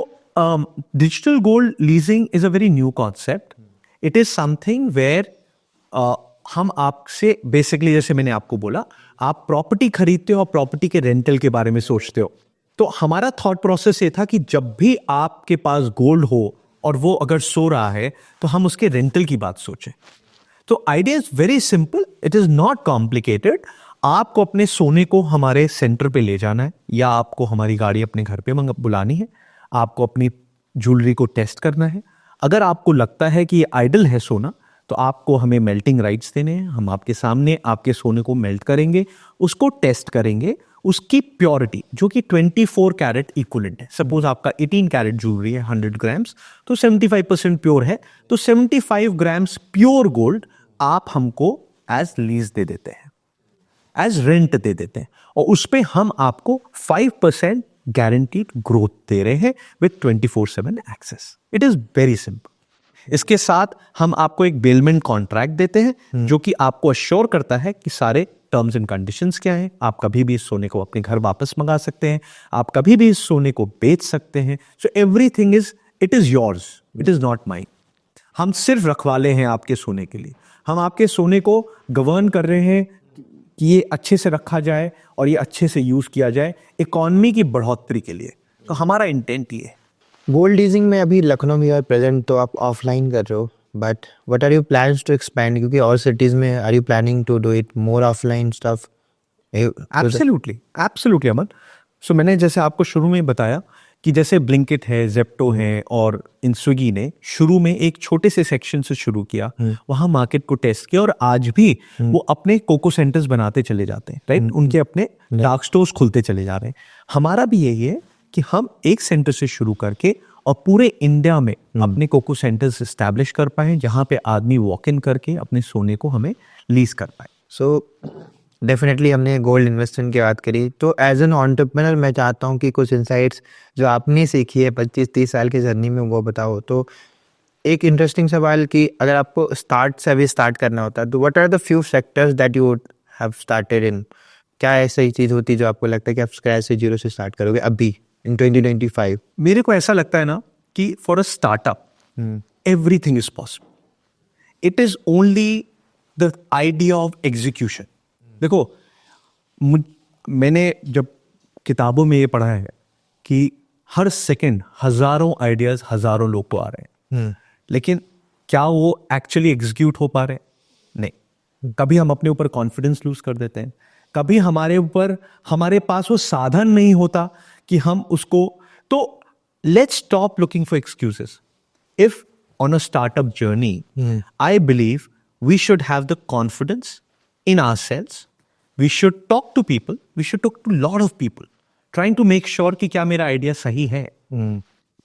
digital gold leasing is a very new concept. It is something where हम आपसे बेसिकली, जैसे मैंने आपको बोला, आप प्रॉपर्टी खरीदते हो और प्रॉपर्टी के रेंटल के बारे में सोचते हो. तो हमारा थॉट प्रोसेस ये था कि जब भी आपके पास गोल्ड हो और वो अगर सो रहा है तो हम उसके रेंटल की बात सोचें. तो idea is very simple, it is not complicated. आपको अपने सोने को हमारे सेंटर पे ले जाना है, या आपको हमारी गाड़ी अपने घर पे बुलानी है, आपको अपनी ज्वेलरी को टेस्ट करना है. अगर आपको लगता है कि ये आइडल है सोना, तो आपको हमें मेल्टिंग राइट्स देने हैं. हम आपके सामने आपके सोने को मेल्ट करेंगे, उसको टेस्ट करेंगे, उसकी प्योरिटी जो कि 24 कैरेट इक्वलेंट है. सपोज आपका 18 कैरेट ज्वेलरी है 100 ग्राम्स, तो 75% प्योर है. तो 75 ग्राम्स प्योर गोल्ड आप हमको एज लीज दे देते हैं, एज रेंट दे देते हैं, और उस पे हम आपको 5% गारंटीड ग्रोथ दे रहे हैं with 24/7 access. It is very simple. इसके साथ हम आपको एक बेलमेंट कॉन्ट्रैक्ट देते हैं जो कि आपको अश्योर करता है कि सारे टर्म्स एंड कंडीशंस क्या हैं. आप कभी भी इस सोने को अपने घर वापस मंगा सकते हैं, आप कभी भी इस सोने को बेच सकते हैं. So everything it is yours, it is not mine. हम सिर्फ रखवाले हैं आपके सोने के लिए. हम आपके सोने को गवर्न कर रहे हैं कि ये अच्छे से रखा जाए और ये अच्छे से यूज किया जाए इकोनॉमी की बढ़ोतरी के लिए. तो हमारा इंटेंट ये है. गोल्ड लीजिंग में अभी लखनऊ में और प्रेजेंट तो आप ऑफलाइन कर रहे हो, but what are your plans to expand, क्योंकि और सिटीज़ में are you planning to do it more offline stuff? Absolutely Aman. So मैंने जैसे आपको शुरू में बताया कि जैसे ब्लिंकिट है, जेप्टो है और इन स्विगी ने शुरू में एक छोटे से सेक्शन से शुरू किया, वहां मार्केट को टेस्ट किया और आज भी वो अपने कोको सेंटर्स बनाते चले जाते हैं, राइट? उनके अपने डार्क स्टोर्स खुलते चले जा रहे हैं। हमारा भी यही है कि हम एक सेंटर से शुरू करके और पूरे इंडिया में अपने कोको सेंटर्स एस्टैब्लिश कर पाए, जहां पे आदमी वॉक इन करके अपने सोने को हमें लीज कर पाए। सो डेफिनेटली हमने गोल्ड इन्वेस्टमेंट की बात करी, तो एज एन एंटरप्रेन्योर मैं चाहता हूँ कि कुछ इंसाइट्स जो आपने सीखी है 25-30 साल की जर्नी में वो बताओ। तो एक इंटरेस्टिंग सवाल कि अगर आपको स्टार्ट से अभी स्टार्ट करना होता है तो what are the few sectors that you have started in? क्या ऐसी चीज़ होती है जो आपको लगता है कि आप स्क्रैच से जीरो से स्टार्ट करोगे अभी इन 2025? मेरे को ऐसा लगता है ना कि for a startup everything is possible. It is only the idea of execution. देखो, मैंने जब किताबों में ये पढ़ा है कि हर सेकंड हजारों आइडियाज हजारों लोग को आ रहे हैं, लेकिन क्या वो एक्चुअली एग्जीक्यूट हो पा रहे हैं? नहीं। कभी हम अपने ऊपर कॉन्फिडेंस लूज कर देते हैं, कभी हमारे पास वो साधन नहीं होता कि हम उसको, तो let's stop looking for excuses. If on a startup journey, I believe we should have the confidence in ourselves. We should talk to people. We should talk to a lot of people, trying to make sure कि क्या मेरा idea सही है।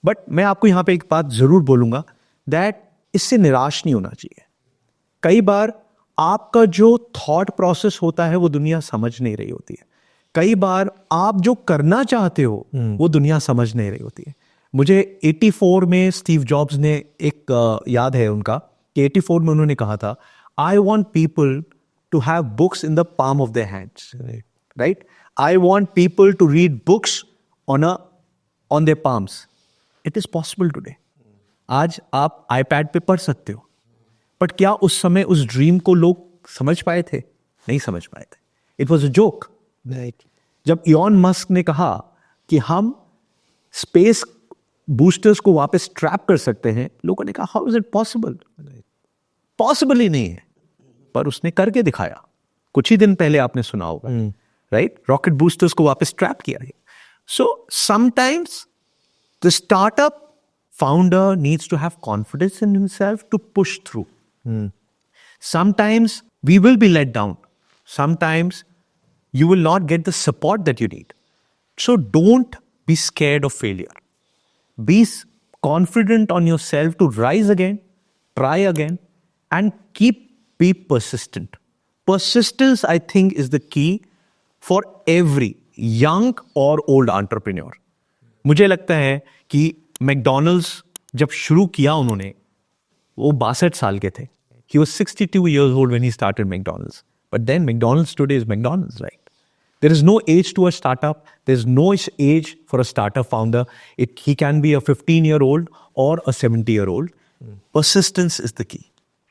But मैं आपको यहाँ पे एक बात जरूर बोलूंगा, दैट इससे निराश नहीं होना चाहिए। कई बार आपका जो थॉट प्रोसेस होता है वो दुनिया समझ नहीं रही होती है। कई बार आप जो करना चाहते हो वो दुनिया समझ नहीं रही होती है। मुझे 84 में स्टीव जॉब्स ने एक याद है उनका कि 84 में उन्होंने कहा था, I want people to have books in the palm of their hands, right? I want people to read books on their palms. It is possible today. आज आप आईपैड पे पढ़ सकते हो, बट क्या उस समय उस ड्रीम को लोग समझ पाए थे? नहीं समझ पाए थे। It was a joke. जब इलॉन मस्क ने कहा कि हम स्पेस बूस्टर्स को वापस ट्रैप कर सकते हैं, लोगों ने कहा how is it possible? Possible ही नहीं है, पर उसने करके दिखाया। कुछ ही दिन पहले आपने सुना होगा, राइट? रॉकेट बूस्टर्स को वापस ट्रैप किया है। So sometimes the startup founder needs to have confidence in himself to push through. Sometimes we will be let down. Sometimes you will not get the support that you need. So don't be scared of failure. Be confident on yourself to rise again, try again, and be persistent. Persistence, I think, is the key for every young or old entrepreneur. मुझे लगता है कि McDonald's जब शुरू किया उन्होंने, वो 62 साल के थे. He was 62 years old when he started McDonald's. But then McDonald's today is McDonald's, right? There is no age to a startup. There's no age for a startup founder. He can be a 15-year-old or a 70-year-old. Persistence is the key.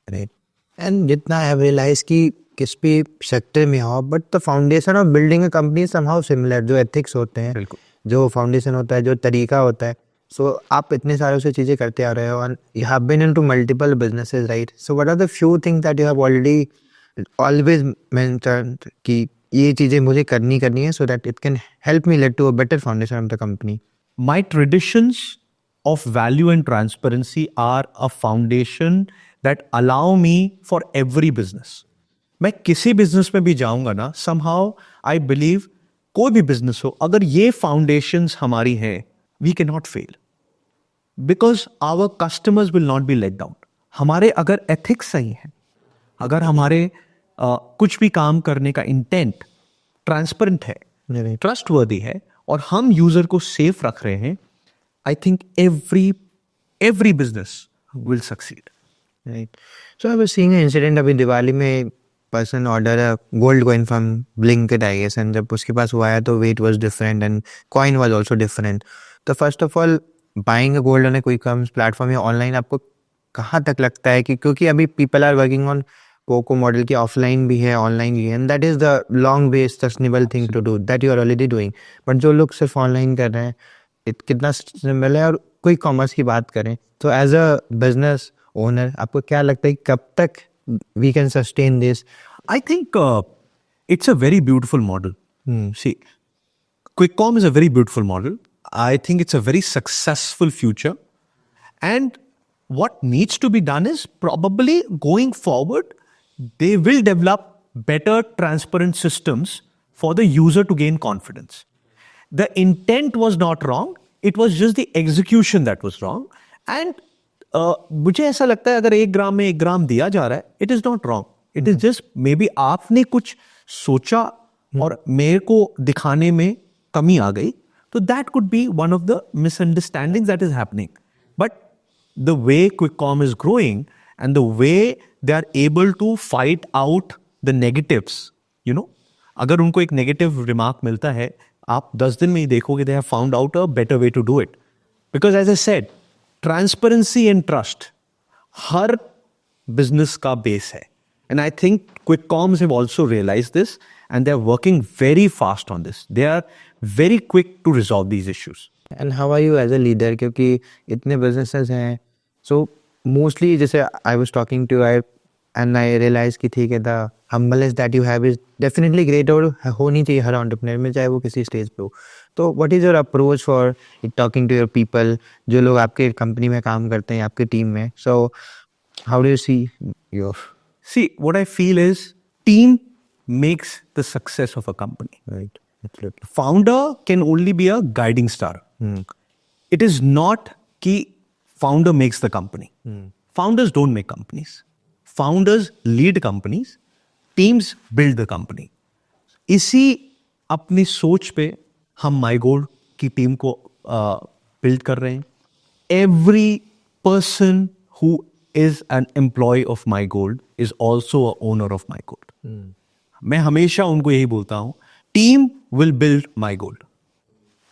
Right. And जितना I have realized कि किस भी sector में हो, but the foundation of building a company is somehow similar. जो ethics होते हैं, जो foundation होता है, जो तरीका होता है. So आप इतने सालों से चीज़ें करते आ रहे हो, and you have been into multiple businesses, right? So what are the few things that you have already always mentioned कि ये चीज़ें मुझे करनी है so that it can help me lead to a better foundation of the company? My traditions of value and transparency are a foundation that allow me for every business. मैं किसी business में भी जाऊंगा ना, somehow I believe कोई भी business हो, अगर ये foundations हमारी हैं, we cannot fail. Because our customers will not be let down. हमारे अगर ethics सही हैं, अगर हमारे कुछ भी काम करने का इंटेंट ट्रांसपेरेंट है, ट्रस्टवर्दी है, और हम यूजर को सेफ रख रहे हैं, I think every business will succeed. Right. So I was seeing an incident अभी दिवाली में, person order a gold coin from Blinkit I guess, and जब उसके पास वो आया तो weight was different and coin was also different. तो first of all, buying a gold on a quick commerce platform या ऑनलाइन आपको कहाँ तक लगता है कि, क्योंकि अभी people are working on cocoa model की ऑफलाइन भी है, ऑनलाइन भी है, and that is the long base sustainable thing to do, that you are already doing. But जो लोग सिर्फ ऑनलाइन कर रहे हैं, कितना सस्टेनेबल है? और क्विक कॉमर्स की बात करें तो एज अ बिजनेस ओनर आपको क्या लगता है कब तक we can sustain this? I think it's a very beautiful model. See, quick com is a very beautiful model. I think it's a very successful future. And what needs to be done is probably going forward, they will develop better transparent systems for the user to gain confidence. The intent was not wrong, it was just the execution that was wrong. And मुझे ऐसा लगता है अगर 1 ग्राम में 1 ग्राम दिया जा रहा है, it is not wrong. It is just maybe आपने कुछ सोचा और मेरे को दिखाने में कमी आ गई. So that could be one of the misunderstandings that is happening. But the way QuickCom is growing and the way they are able to fight out the negatives, you know, अगर उनको एक negative remark मिलता है, आप 10 दिन में ही देखोगे they have found out a better way to do it. Because as I said, transparency and trust her business का base है. And I think QuickComs have also realized this and they are working very fast on this. They are very quick to resolve these issues. And how are you as a leader, क्योंकि इतने businesses हैं. So mostly जैसे I was talking to I and I realise कि ठीक है, the humbleness that you have is definitely great और होनी चाहिए हर एंटरप्रेन्योर में, चाहे वो किसी स्टेज पे हो. तो what is your approach for talking to your people, जो लोग आपके कंपनी में काम करते हैं, आपके टीम में. सो how do you see your See, what I feel is team makes the success of a company. Right? Absolutely. Founder can only be a guiding star. It is not कि founder makes the company. Founders don't make companies. Founders lead companies. Teams build the company. इसी अपनी सोच पे हम MyGold की team को build कर रहे हैं. Every person who is an employee of MyGold is also a owner of MyGold. मैं हमेशा उनको यही बोलता हूँ, team will build MyGold.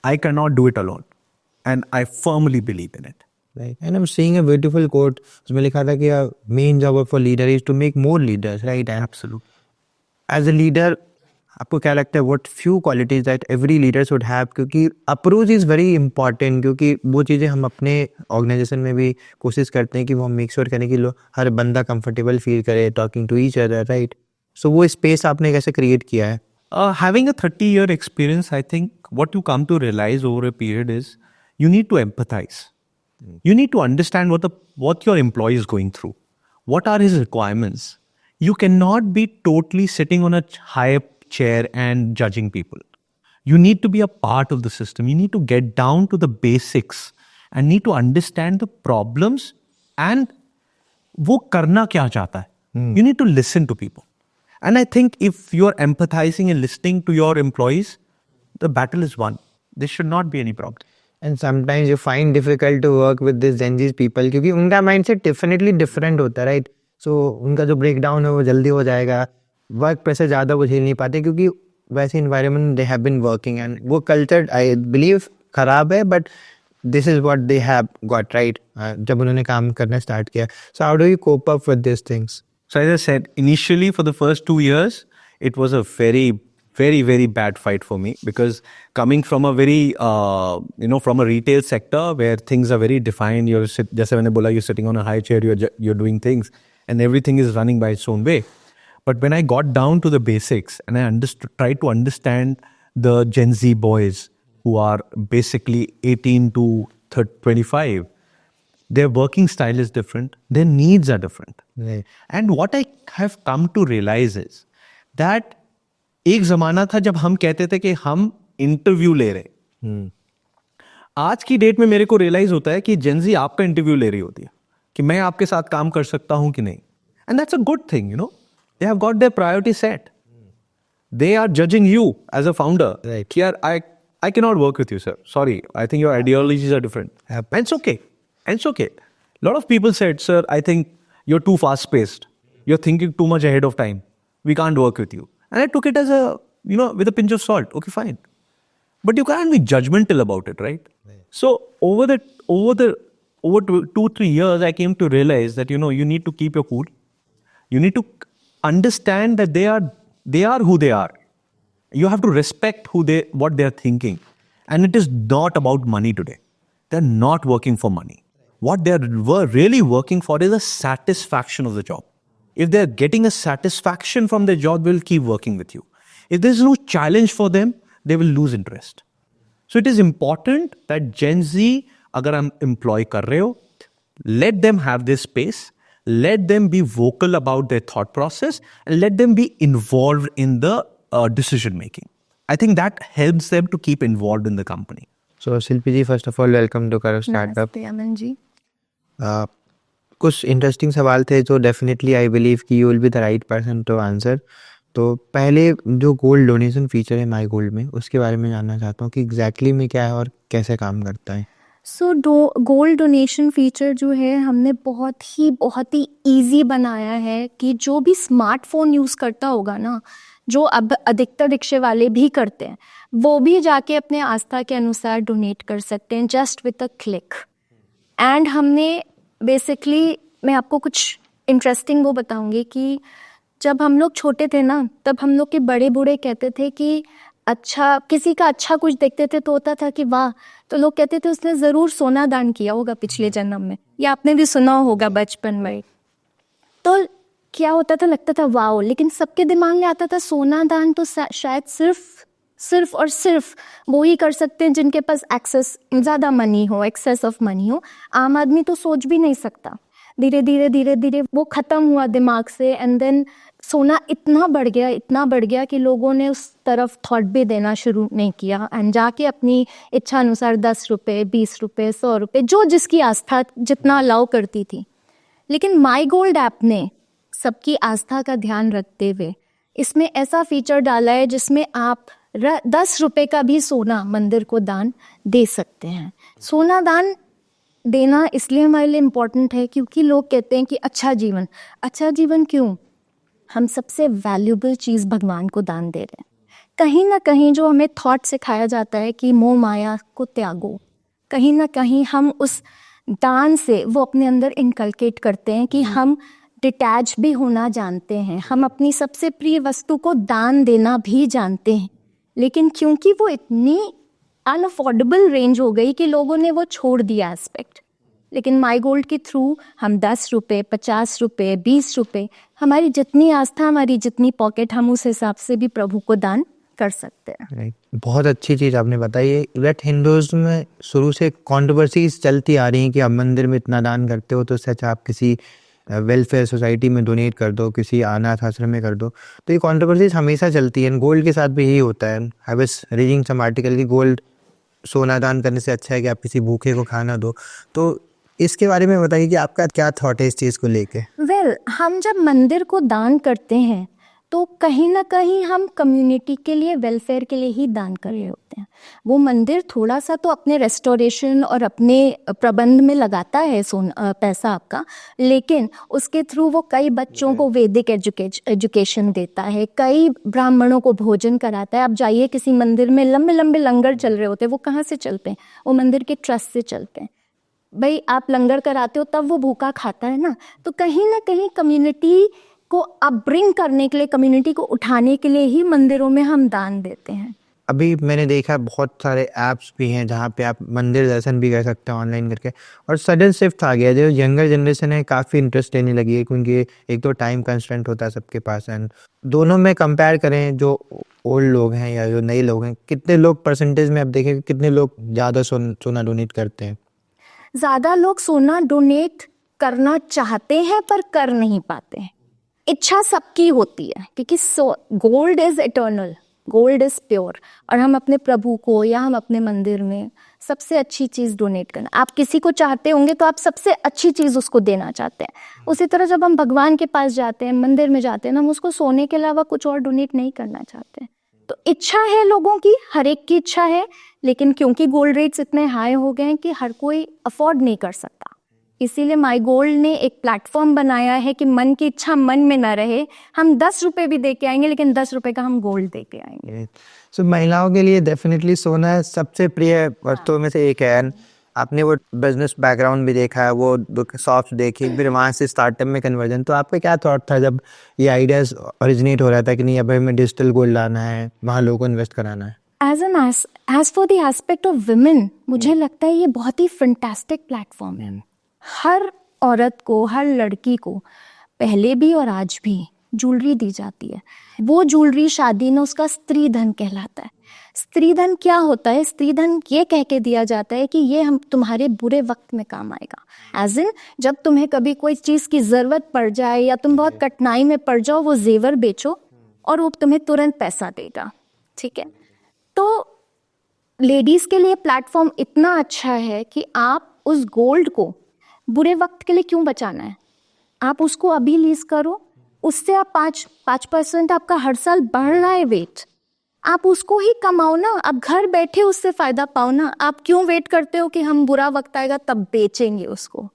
I cannot do it alone. And I firmly believe in it. Right. And I'm seeing a beautiful quote. उसमें लिखा था कि main job of a leader is to make more leaders, right? And Absolutely. as a leader, आपको क्या लगता है what few qualities that every leader should have? क्योंकि approach is very important, क्योंकि वो चीज़ें हम अपने ऑर्गेनाइजेशन में भी कोशिश करते हैं कि वो हम मेक श्योर करें कि हर बंदा कंफर्टेबल फील करे talking to each other, right? So वो स्पेस आपने कैसे क्रिएट किया है? Having a 30-year experience, I think what you come to realize over a period is you need to empathize. You need to understand what your employee is going through. What are his requirements? You cannot be totally sitting on a high chair and judging people. You need to be a part of the system. You need to get down to the basics and need to understand the problems and वो करना क्या चाहता है. You need to listen to people. And I think if you're empathizing and listening to your employees, the battle is won. There should not be any problem. And sometimes you find difficult to work with this Gen Z people, क्योंकि उनका mindset definitely different होता है, right? So उनका जो breakdown है वो जल्दी हो जाएगा. वर्क प्रेशर ज़्यादा वो झेल नहीं पाते क्योंकि वैसे environment they have been working, and वो कल्चर आई बिलीव ख़राब है, but this is what they have got, right? जब उन्होंने काम करना स्टार्ट किया. So how do you cope up with this things? So as I said, initially for the first 2 years, it was a very, very, very bad fight for me because coming from a very, from a retail sector where things are very defined, जैसे मैंने बोला, you're sitting on a high chair, you're doing things and everything is running by its own way. But when I got down to the basics and I tried to understand the Gen Z boys who are basically 18 to 25, their working style is different, their needs are different. Right. And what I have come to realize is that एक ज़माना था जब हम कहते थे कि हम interview ले रहे. आज की डेट में मेरे को रियलाइज होता है कि Gen Z आपका इंटरव्यू ले रही होती है कि मैं आपके साथ काम कर सकता हूँ कि नहीं. And that's a good thing, you know. They have got their priority set. They are judging you as a founder. Right. Here, I cannot work with you, sir. Sorry, I think your ideologies are different. Yep. And it's okay. And it's okay. A lot of people said, sir, I think you're too fast-paced. You're thinking too much ahead of time. We can't work with you. And I took it as with a pinch of salt. Okay, fine. But you can't be judgmental about it, right? So over 2-3 years, I came to realize that, you need to keep your cool. You need to understand that they are who they are. You have to respect what they are thinking. And it is not about money today. They're not working for money. What they're really working for is a satisfaction of the job. If they're getting a satisfaction from their job, they will keep working with you. If there's no challenge for them, they will lose interest. So it is important that Gen Z अगर हम employ कर रहे हो, let them have this space, let them be vocal about their thought process, and let them be involved in the decision making. I think that helps them to keep involved in the company. So Shilpi ji, first of all welcome to Karo startup. नमस्ते अमन जी। कुछ interesting सवाल थे जो definitely I believe कि you will be the right person to answer. तो पहले जो gold donation feature है माई गोल्ड में, उसके बारे में जानना चाहता हूँ कि एग्जैक्टली में क्या है और कैसे काम करता है। सो गोल्ड डोनेशन फीचर जो है हमने बहुत ही इजी बनाया है कि जो भी स्मार्टफोन यूज़ करता होगा ना, जो अब अधिकतर रिक्शे वाले भी करते हैं, वो भी जाके अपने आस्था के अनुसार डोनेट कर सकते हैं just with a click. And हमने बेसिकली, मैं आपको कुछ इंटरेस्टिंग वो बताऊंगी कि जब हम लोग छोटे थे ना, तब हम लोग के बड़े बूढ़े कहते थे कि अच्छा, किसी का अच्छा कुछ देखते थे तो होता था कि वाह, तो लोग कहते थे उसने ज़रूर सोना दान किया होगा पिछले जन्म में, या आपने भी सुना होगा बचपन में। तो क्या होता था, लगता था वाह, लेकिन सबके दिमाग में आता था सोना दान तो शायद सिर्फ और सिर्फ वो ही कर सकते हैं जिनके पास एक्सेस ज़्यादा मनी हो, एक्सेस ऑफ मनी हो। आम आदमी तो सोच भी नहीं सकता। धीरे धीरे वो ख़त्म हुआ दिमाग से, एंड देन सोना इतना बढ़ गया कि लोगों ने उस तरफ थॉट भी देना शुरू नहीं किया, एंड जाके अपनी इच्छा अनुसार 10 रुपये, 20 रुपये, 100 रुपये, जो जिसकी आस्था जितना अलाउ करती थी। लेकिन माई गोल्ड ऐप ने सबकी आस्था का ध्यान रखते हुए इसमें ऐसा फीचर डाला है जिसमें आप 10 रुपये का भी सोना मंदिर को दान दे सकते हैं। सोना दान देना इसलिए हमारे लिए इम्पोर्टेंट है क्योंकि लोग कहते हैं कि अच्छा जीवन क्यों? हम सबसे वैल्यूबल चीज़ भगवान को दान दे रहे हैं। कहीं ना कहीं जो हमें थॉट सिखाया जाता है कि मोह माया को त्यागो, कहीं ना कहीं हम उस दान से वो अपने अंदर इनकलकेट करते हैं कि हम डिटैच भी होना जानते हैं, हम अपनी सबसे प्रिय वस्तु को दान देना भी जानते हैं। लेकिन क्योंकि वो इतनी अनअफोर्डेबल रेंज हो गई कि लोगों ने वो छोड़ दिया एस्पेक्ट। लेकिन माई गोल्ड के थ्रू हम 10 रुपये, 50 रुपये, 20 रुपये, हमारी जितनी आस्था, हमारी जितनी पॉकेट, हम उस हिसाब से भी प्रभु को दान कर सकते हैं। राइट, बहुत अच्छी चीज़ आपने बताई है। दैट हिंदुइज्म में शुरू से कंट्रोवर्सीज चलती आ रही हैं कि आप मंदिर में इतना दान करते हो तो सच आप किसी वेलफेयर सोसाइटी में डोनेट कर दो, किसी अनाथ आश्रम में कर दो। तो ये कंट्रोवर्सीज हमेशा चलती है। गोल्ड के साथ भी यही होता है। I was reading some article कि गोल्ड सोना दान करने से अच्छा है कि आप किसी भूखे को खाना दो। तो इसके बारे में बताइए कि आपका क्या थॉट है इस चीज़ को लेके। हम जब मंदिर को दान करते हैं तो कहीं ना कहीं हम कम्युनिटी के लिए, वेलफेयर के लिए ही दान कर रहे होते हैं। वो मंदिर थोड़ा सा तो अपने रेस्टोरेशन और अपने प्रबंध में लगाता है पैसा आपका, लेकिन उसके थ्रू वो कई बच्चों को वैदिक एजुकेशन देता है, कई ब्राह्मणों को भोजन कराता है। आप जाइए किसी मंदिर में, लंबे लंबे लंगर चल रहे होते हैं, वो कहाँ से चलते हैं? वो मंदिर के ट्रस्ट से चलते हैं। भाई, आप लंगर कराते हो तब वो भूखा खाता है ना। तो कहीं ना कहीं कम्युनिटी को अपब्रिंग करने के लिए, कम्युनिटी को उठाने के लिए ही मंदिरों में हम दान देते हैं। अभी मैंने देखा बहुत सारे ऐप्स भी हैं जहाँ पे आप मंदिर दर्शन भी कर सकते हैं ऑनलाइन करके। और सडन शिफ्ट आ गया, जो यंगर जनरेशन है काफ़ी इंटरेस्ट लेने लगी है, क्योंकि एक तो टाइम कंस्ट्रेंट होता है सबके पास। एंड दोनों में कंपेयर करें, जो ओल्ड लोग हैं या जो नए लोग हैं, कितने लोग परसेंटेज में आप देखें कितने लोग ज़्यादा सोना डोनेट करते हैं? ज़्यादा लोग सोना डोनेट करना चाहते हैं पर कर नहीं पाते हैं। इच्छा सबकी होती है क्योंकि gold is eternal, gold is pure, और हम अपने प्रभु को या हम अपने मंदिर में सबसे अच्छी चीज़ डोनेट करना। आप किसी को चाहते होंगे तो आप सबसे अच्छी चीज़ उसको देना चाहते हैं। उसी तरह जब हम भगवान के पास जाते हैं, मंदिर में जाते हैं ना, हम उसको सोने के अलावा कुछ और डोनेट नहीं करना चाहते हैं। तो इच्छा है लोगों की, हर एक की इच्छा है, लेकिन क्योंकि गोल्ड रेट्स इतने हाई हो गए हैं कि हर कोई अफोर्ड नहीं कर सकता, इसीलिए माई गोल्ड ने एक प्लेटफॉर्म बनाया है कि मन की इच्छा मन में ना रहे। हम 10 रुपये भी दे के आएंगे, लेकिन 10 रुपये का हम गोल्ड दे के आएंगे। सो महिलाओं के लिए डेफिनेटली सोना सबसे प्रिय वस्तुओं में से एक है। एंड आपने वो बिजनेस बैकग्राउंड भी देखा है, वो शॉप्स देखी, फिर वहाँ से स्टार्टअप में कन्वर्जन। तो आपका क्या थॉट था जब ये आइडियाज ओरिजिनेट हो रहा था कि नहीं, अब हमें डिजिटल गोल्ड लाना है, वहाँ लोगों को इन्वेस्ट कराना है? As for the aspect of women, मुझे लगता है ये बहुत ही फैंटास्टिक प्लेटफॉर्म है। हर औरत को, हर लड़की को, पहले भी और आज भी, ज्वेलरी दी जाती है। वो ज्वेलरी शादी में उसका स्त्री धन कहलाता है। स्त्री धन क्या होता है? स्त्री धन ये कह के दिया जाता है कि ये हम तुम्हारे बुरे वक्त में काम आएगा। एज इन जब तुम्हें कभी कोई चीज़ की ज़रूरत पड़ जाए या तुम बहुत कठिनाई में पड़ जाओ, वो जेवर बेचो और वो तुम्हें तुरंत पैसा देगा। ठीक है, तो लेडीज़ के लिए प्लेटफॉर्म इतना अच्छा है कि आप उस गोल्ड को बुरे वक्त के लिए क्यों बचाना है? आप उसको अभी लीज करो, उससे आप 5% आपका हर साल बढ़ रहा है वेट, आप उसको ही कमाओ ना, आप घर बैठे उससे फ़ायदा पाओ ना। आप क्यों वेट करते हो कि हम बुरा वक्त आएगा तब बेचेंगे उसको?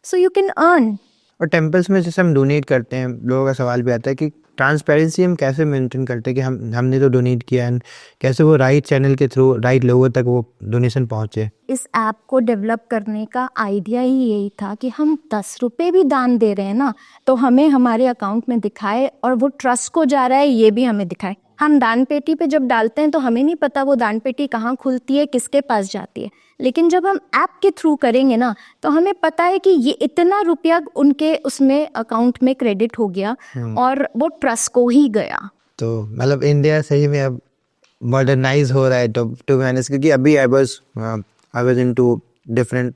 So you can earn. और टेम्पल्स में जैसे हम डोनेट करते हैं, लोगों का सवाल भी आता है कि ट्रांसपेरेंसी हम कैसे मेंटेन करते हैं कि हमने तो डोनेट किया है, कैसे वो राइट चैनल के थ्रू राइट लोगों तक वो डोनेशन पहुंचे। इस ऐप को डेवलप करने का आइडिया ही यही था कि हम 10 रुपये भी दान दे रहे हैं ना, तो हमें हमारे अकाउंट में दिखाए और वो ट्रस्ट को जा रहा है ये भी हमें दिखाए। हम दान पेटी पे जब डालते हैं तो हमें नहीं पता वो दान पेटी कहाँ खुलती है, किसके पास जाती है, लेकिन जब हम ऐप के थ्रू करेंगे ना तो हमें पता है कि ये इतना रुपया उनके उसमें अकाउंट में क्रेडिट हो गया और वो ट्रस्ट को ही गया। तो मतलब इंडिया सही में अब मॉडर्नाइज हो रहा है टू बी ऑनेस्ट, क्योंकि अभी I was into different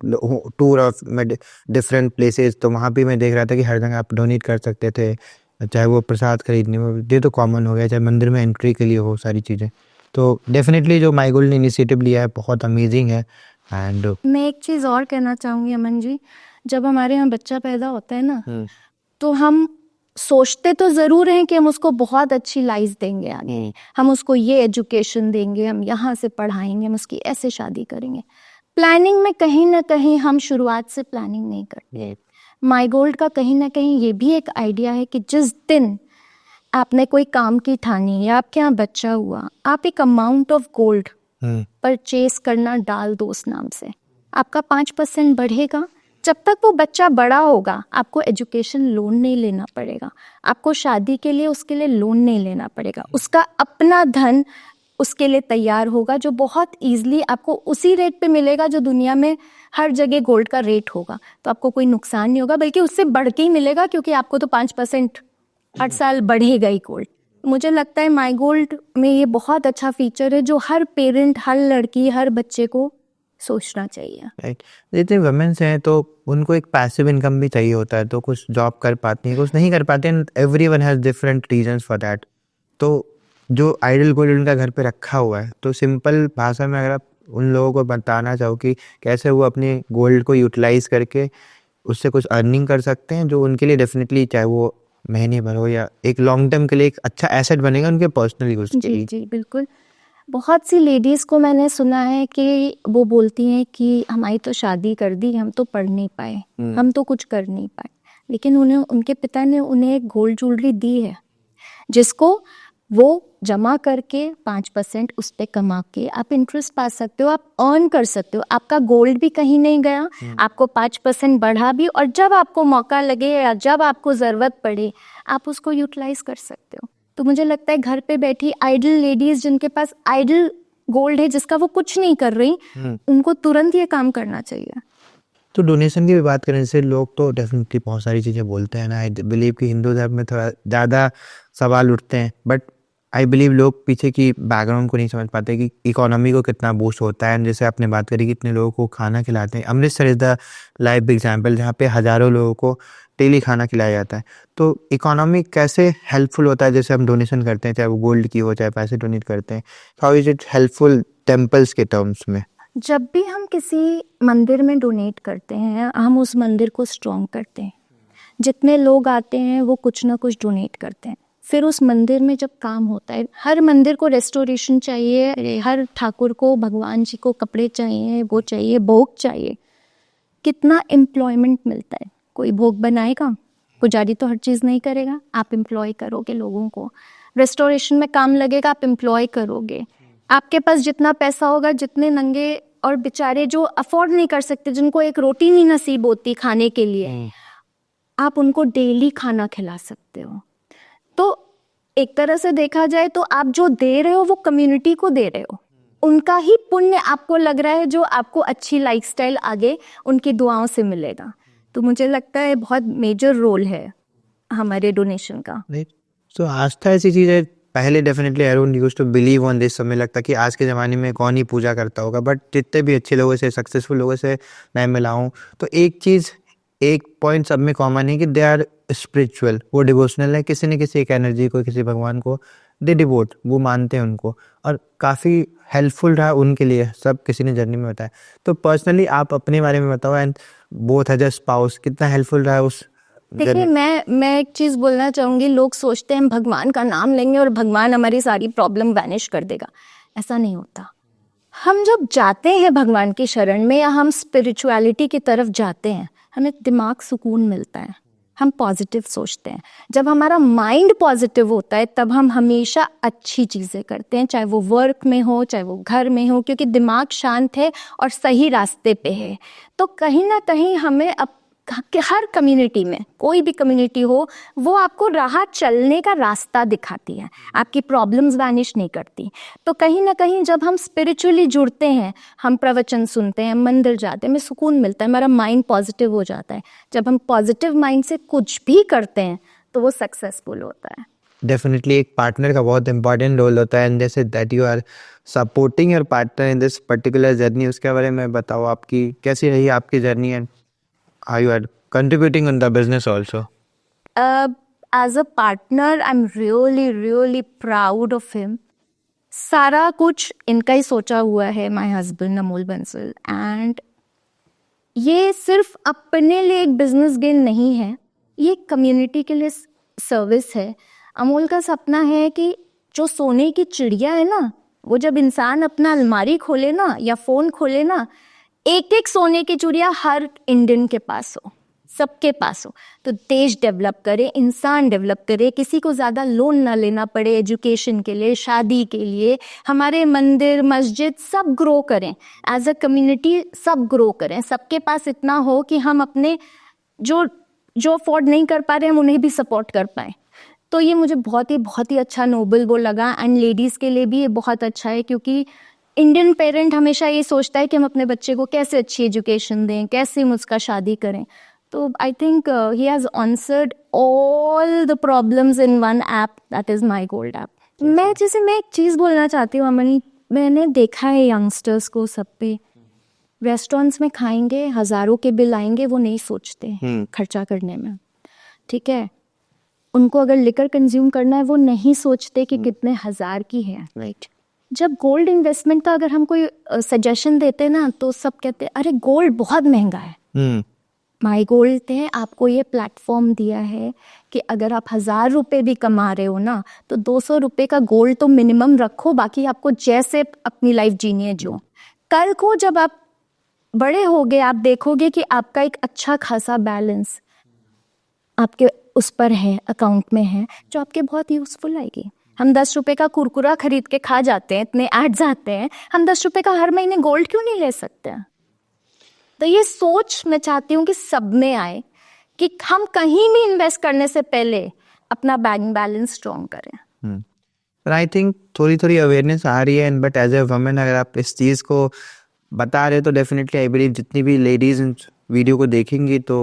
tour of different places, तो वहाँ भी मैं देख रहा था कि हर जगह आप डोनेट कर सकते थे, चाहे वो प्रसाद खरीदने में, ये तो कॉमन हो गया, चाहे मंदिर में एंट्री के लिए हो, सारी चीज़ें। तो डेफिनेटली जो माई गोल्ड ने इनिशिएटिव लिया है बहुत अमेजिंग है। एंड मैं एक चीज़ और कहना चाहूँगी अमन जी, जब हमारे यहाँ बच्चा पैदा होता है ना तो हम सोचते तो ज़रूर हैं कि हम उसको बहुत अच्छी लाइफ देंगे आगे, हम उसको ये एजुकेशन देंगे, हम यहाँ से पढ़ाएंगे, हम उसकी ऐसे शादी करेंगे। प्लानिंग में कहीं ना कहीं हम शुरुआत से प्लानिंग नहीं करते। माई गोल्ड का कहीं ना कहीं ये भी एक आइडिया है कि जिस दिन आपने कोई काम की ठानी या आपके यहाँ बच्चा हुआ, आप एक अमाउंट ऑफ गोल्ड परचेज करना डाल दो उस नाम से, आपका 5% बढ़ेगा। जब तक वो बच्चा बड़ा होगा आपको एजुकेशन लोन नहीं लेना पड़ेगा, आपको शादी के लिए उसके लिए लोन नहीं लेना पड़ेगा, उसका अपना धन उसके लिए तैयार होगा जो बहुत ईजिली आपको उसी रेट पे मिलेगा जो दुनिया में हर जगह गोल्ड का रेट होगा। तो आपको कोई नुकसान नहीं होगा, बल्कि उससे बढ़ के ही मिलेगा, क्योंकि आपको तो 5% हर साल बढ़ेगा ही गोल्ड। मुझे लगता है माई गोल्ड में ये बहुत अच्छा फीचर है जो हर पेरेंट, हर लड़की, हर बच्चे को सोचना चाहिए। राइट, जितने वुमेन्स हैं तो उनको एक पैसिव इनकम भी चाहिए होता है, तो कुछ जॉब कर पाती हैं, कुछ नहीं कर पाते हैं, everyone has different reasons for that. तो जो आइडल गोल्ड उनका घर पे रखा हुआ है, तो सिंपल भाषा में अगर आप उन लोगों को बताना चाहो कि कैसे वो अपने गोल्ड को यूटिलाइज करके उससे कुछ अर्निंग कर सकते हैं, जो उनके लिए डेफिनेटली, चाहे वो महीने भर हो या एक लॉन्ग टर्म के लिए, एक अच्छा एसेट बनेगा उनके पर्सनल यूज के लिए। जी बिल्कुल। बहुत सी लेडीज़ को मैंने सुना है कि वो बोलती हैं कि हमारी तो शादी कर दी, हम तो पढ़ नहीं पाए, हम तो कुछ कर नहीं पाए, लेकिन उन्हें उनके पिता ने उन्हें एक गोल्ड ज्वेलरी दी है जिसको वो जमा करके 5% उस पर कमा के आप इंटरेस्ट पा सकते हो, आप अर्न कर सकते हो। आपका गोल्ड भी कहीं नहीं गया, आपको 5% बढ़ा भी, और जब आपको मौका लगे या जब आपको ज़रूरत पड़े आप उसको यूटिलाइज कर सकते हो। तो मुझे लगता है घर पे बैठी आइडल लेडीज़ जिनके पास आइडल गोल्ड है जिसका वो कुछ नहीं कर रही, उनको तुरंत ये काम करना चाहिए। तो डोनेशन की भी बात करें से लोग तो डेफिनेटली बहुत सारी चीज़ें बोलते हैं ना, आई बिलीव कि हिंदू धर्म में थोड़ा ज़्यादा सवाल उठते हैं, बट आई बिलीव लोग पीछे की बैकग्राउंड को नहीं समझ पाते कि इकोनॉमी को कितना बूस्ट होता है। जैसे आपने बात करी कि इतने लोगों को खाना खिलाते हैं, Amritsar is the live example जहाँ पे हज़ारों लोगों को डेली खाना खिलाया जाता है। तो इकोनॉमी कैसे हेल्पफुल होता है, जैसे हम डोनेशन करते हैं, चाहे वो गोल्ड की हो चाहे पैसे डोनेट करते हैं, how is it helpful temples के टर्म्स में? जब भी हम किसी मंदिर में डोनेट करते हैं हम उस मंदिर को स्ट्रॉन्ग करते हैं। जितने लोग आते हैं वो कुछ ना कुछ डोनेट करते हैं, फिर उस मंदिर में जब काम होता है, हर मंदिर को रेस्टोरेशन चाहिए, हर ठाकुर को, भगवान जी को कपड़े चाहिए, वो चाहिए, भोग चाहिए, कितना एम्प्लॉयमेंट मिलता है। कोई भोग बनाएगा, पुजारी तो हर चीज़ नहीं करेगा, आप एम्प्लॉय करोगे लोगों को, रेस्टोरेशन में काम लगेगा, आप एम्प्लॉय करोगे, आपके पास जितना पैसा होगा, जितने नंगे और बेचारे जो अफोर्ड नहीं कर सकते, जिनको एक रोटी नहीं नसीब होती खाने के लिए, आप उनको डेली खाना खिला सकते हो। तो एक तरह से देखा जाए तो आप जो दे रहे हो वो कम्युनिटी को दे रहे हो, उनका ही पुण्य आपको लग रहा है जो आपको अच्छी लाइफस्टाइल आगे उनकी दुआओं से मिलेगा। तो मुझे लगता है बहुत मेजर रोल है हमारे डोनेशन का। राइट। तो आस्था ऐसी चीज़ है, पहले definitely Arun use to believe on this, समय लगता कि आज के ज़माने में कौन ही पूजा करता होगा, बट जितने भी अच्छे लोगों से, सक्सेसफुल लोगों से मैं मिला हूँ, तो एक चीज़, एक पॉइंट सब में कॉमन है कि दे आर स्पिरिचुअल, वो डिवोशनल है, किसी न किसी एक एनर्जी को, किसी भगवान को दे डिवोट, वो मानते हैं उनको, और काफ़ी हेल्पफुल रहा उनके लिए सब, किसी ने जर्नी में बताया। तो पर्सनली आप अपने बारे में बताओ, and both as a spouse कितना हेल्पफुल रहा उस देखिए, journey? मैं एक चीज़ बोलना चाहूँगी, लोग सोचते हैं हम भगवान का नाम लेंगे और भगवान हमारी सारी प्रॉब्लम वैनिश कर देगा। ऐसा नहीं होता। हम जब जाते हैं भगवान की शरण में या हम स्पिरिचुअलिटी की तरफ जाते हैं, हमें दिमाग सुकून मिलता है, हम पॉजिटिव सोचते हैं। जब हमारा माइंड पॉजिटिव होता है तब हम हमेशा अच्छी चीज़ें करते हैं, चाहे वो वर्क में हो, चाहे वो घर में हो, क्योंकि दिमाग शांत है और सही रास्ते पे है। तो कहीं ना कहीं हमें हर कम्युनिटी में, कोई भी कम्युनिटी हो, वो आपको राह चलने का रास्ता दिखाती है, आपकी प्रॉब्लम्स वैनिश नहीं करती। तो कहीं ना कहीं जब हम स्पिरिचुअली जुड़ते हैं, हम प्रवचन सुनते हैं, मंदिर जाते हैं, हमें सुकून मिलता है, हमारा माइंड पॉजिटिव हो जाता है। जब हम पॉजिटिव माइंड से कुछ भी करते हैं तो वो सक्सेसफुल होता है। डेफिनेटली एक पार्टनर का बहुत इंपॉर्टेंट रोल होता है, एंड जैसे that you are supporting your partner in this particular journey, उसके बारे में बताओ, आपकी कैसी रही आपकी journey, and how you are contributing on the business also? As a partner, I'm really proud of him. सारा कुछ इनका ही सोचा हुआ है, my husband Amol Bansal, and ये सिर्फ अपने लिए एक बिजनेस गेन नहीं है, ये कम्युनिटी के लिए सर्विस है। अमोल का सपना है कि जो सोने की चिड़िया है ना, वो जब इंसान अपना अलमारी खोले ना या फ़ोन खोले ना, एक एक सोने की चिड़िया हर इंडियन के पास हो, सबके पास हो। तो देश डेवलप करे, इंसान डेवलप करे, किसी को ज़्यादा लोन ना लेना पड़े एजुकेशन के लिए, शादी के लिए, हमारे मंदिर मस्जिद सब ग्रो करें, एज अ कम्युनिटी सब ग्रो करें, सबके पास इतना हो कि हम अपने जो अफोर्ड नहीं कर पा रहे हैं हम उन्हें भी सपोर्ट कर पाएँ। तो ये मुझे बहुत ही अच्छा नोबल वो लगा। एंड लेडीज़ के लिए भी ये बहुत अच्छा है, क्योंकि इंडियन पेरेंट हमेशा ये सोचता है कि हम अपने बच्चे को कैसे अच्छी एजुकेशन दें, कैसे हम उसका शादी करें। तो I think he has answered all the problems in one app, that is my gold app. मैं एक चीज़ बोलना चाहती हूँ अमनी, मैंने देखा है यंगस्टर्स को, सब पे रेस्टोरेंट्स में खाएंगे, हज़ारों के बिल आएंगे, वो नहीं सोचते खर्चा करने में, ठीक है। उनको अगर लिकर कंज्यूम करना है, वो नहीं सोचते कि कितने हज़ार की है, राइट। जब गोल्ड इन्वेस्टमेंट का अगर हम कोई सजेशन देते हैं ना, तो सब कहते हैं अरे गोल्ड बहुत महंगा है। माई गोल्ड ने आपको ये प्लेटफॉर्म दिया है कि अगर आप 1000 रुपये भी कमा रहे हो ना, तो 200 रुपये का गोल्ड तो मिनिमम रखो, बाकी आपको जैसे अपनी लाइफ जीनी है जो। कल को जब आप बड़े होगे, आप देखोगे कि आपका एक अच्छा खासा बैलेंस आपके उस पर है, अकाउंट में है, जो आपके बहुत यूज़फुल आएगी। हम 10 रुपये का कुरकुरा खरीद के खा जाते हैं, इतने एड्स आते हैं, हम 10 रुपये का हर महीने गोल्ड क्यों नहीं ले सकते हैं? तो ये सोच मैं चाहती हूँ कि सब में आए कि हम कहीं भी इन्वेस्ट करने से पहले अपना बैंक बैलेंस स्ट्रॉन्ग करें। पर आई थिंक थोड़ी अवेयरनेस आ रही है, and but as a women अगर आप इस चीज़ को बता रहे हो तो डेफिनेटली आई बिलीव जितनी भी लेडीज़ इन वीडियो को देखेंगी तो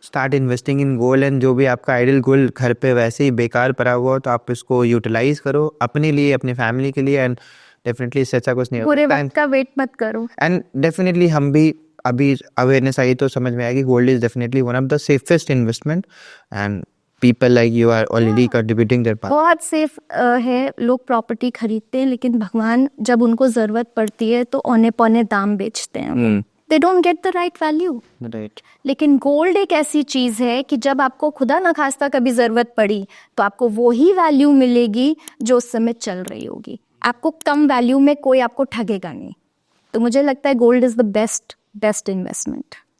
start investing in gold, and जो भी आपका आइडियल गोल्ड घर पे वैसे ही बेकार पड़ा हुआ हो तो आप इसको यूटिलाइज करो अपने लिए, अपनी फैमिली के लिए, एंड डेफिनेटली इससे अच्छा कुछ नहीं पूरे वक्त का वेट मत करो। एंड डेफिनेटली हम भी अभी अवेयरनेस आई तो समझ में आएगी gold is definitely one of the safest investment, and people like you are already contributing their part. बहुत सेफ है। लोग प्रॉपर्टी खरीदते हैं, लेकिन भगवान जब उनको ज़रूरत पड़ती है तो औने पौने दाम बेचते हैं, they don't get the right value, right. लेकिन गोल्ड एक ऐसी चीज़ है कि जब आपको खुदा न खास्ता कभी ज़रूरत पड़ी तो आपको वही वैल्यू मिलेगी जो उस समय चल रही होगी। आपको कम वैल्यू में कोई आपको ठगेगा नहीं। तो मुझे लगता है gold is the best investment.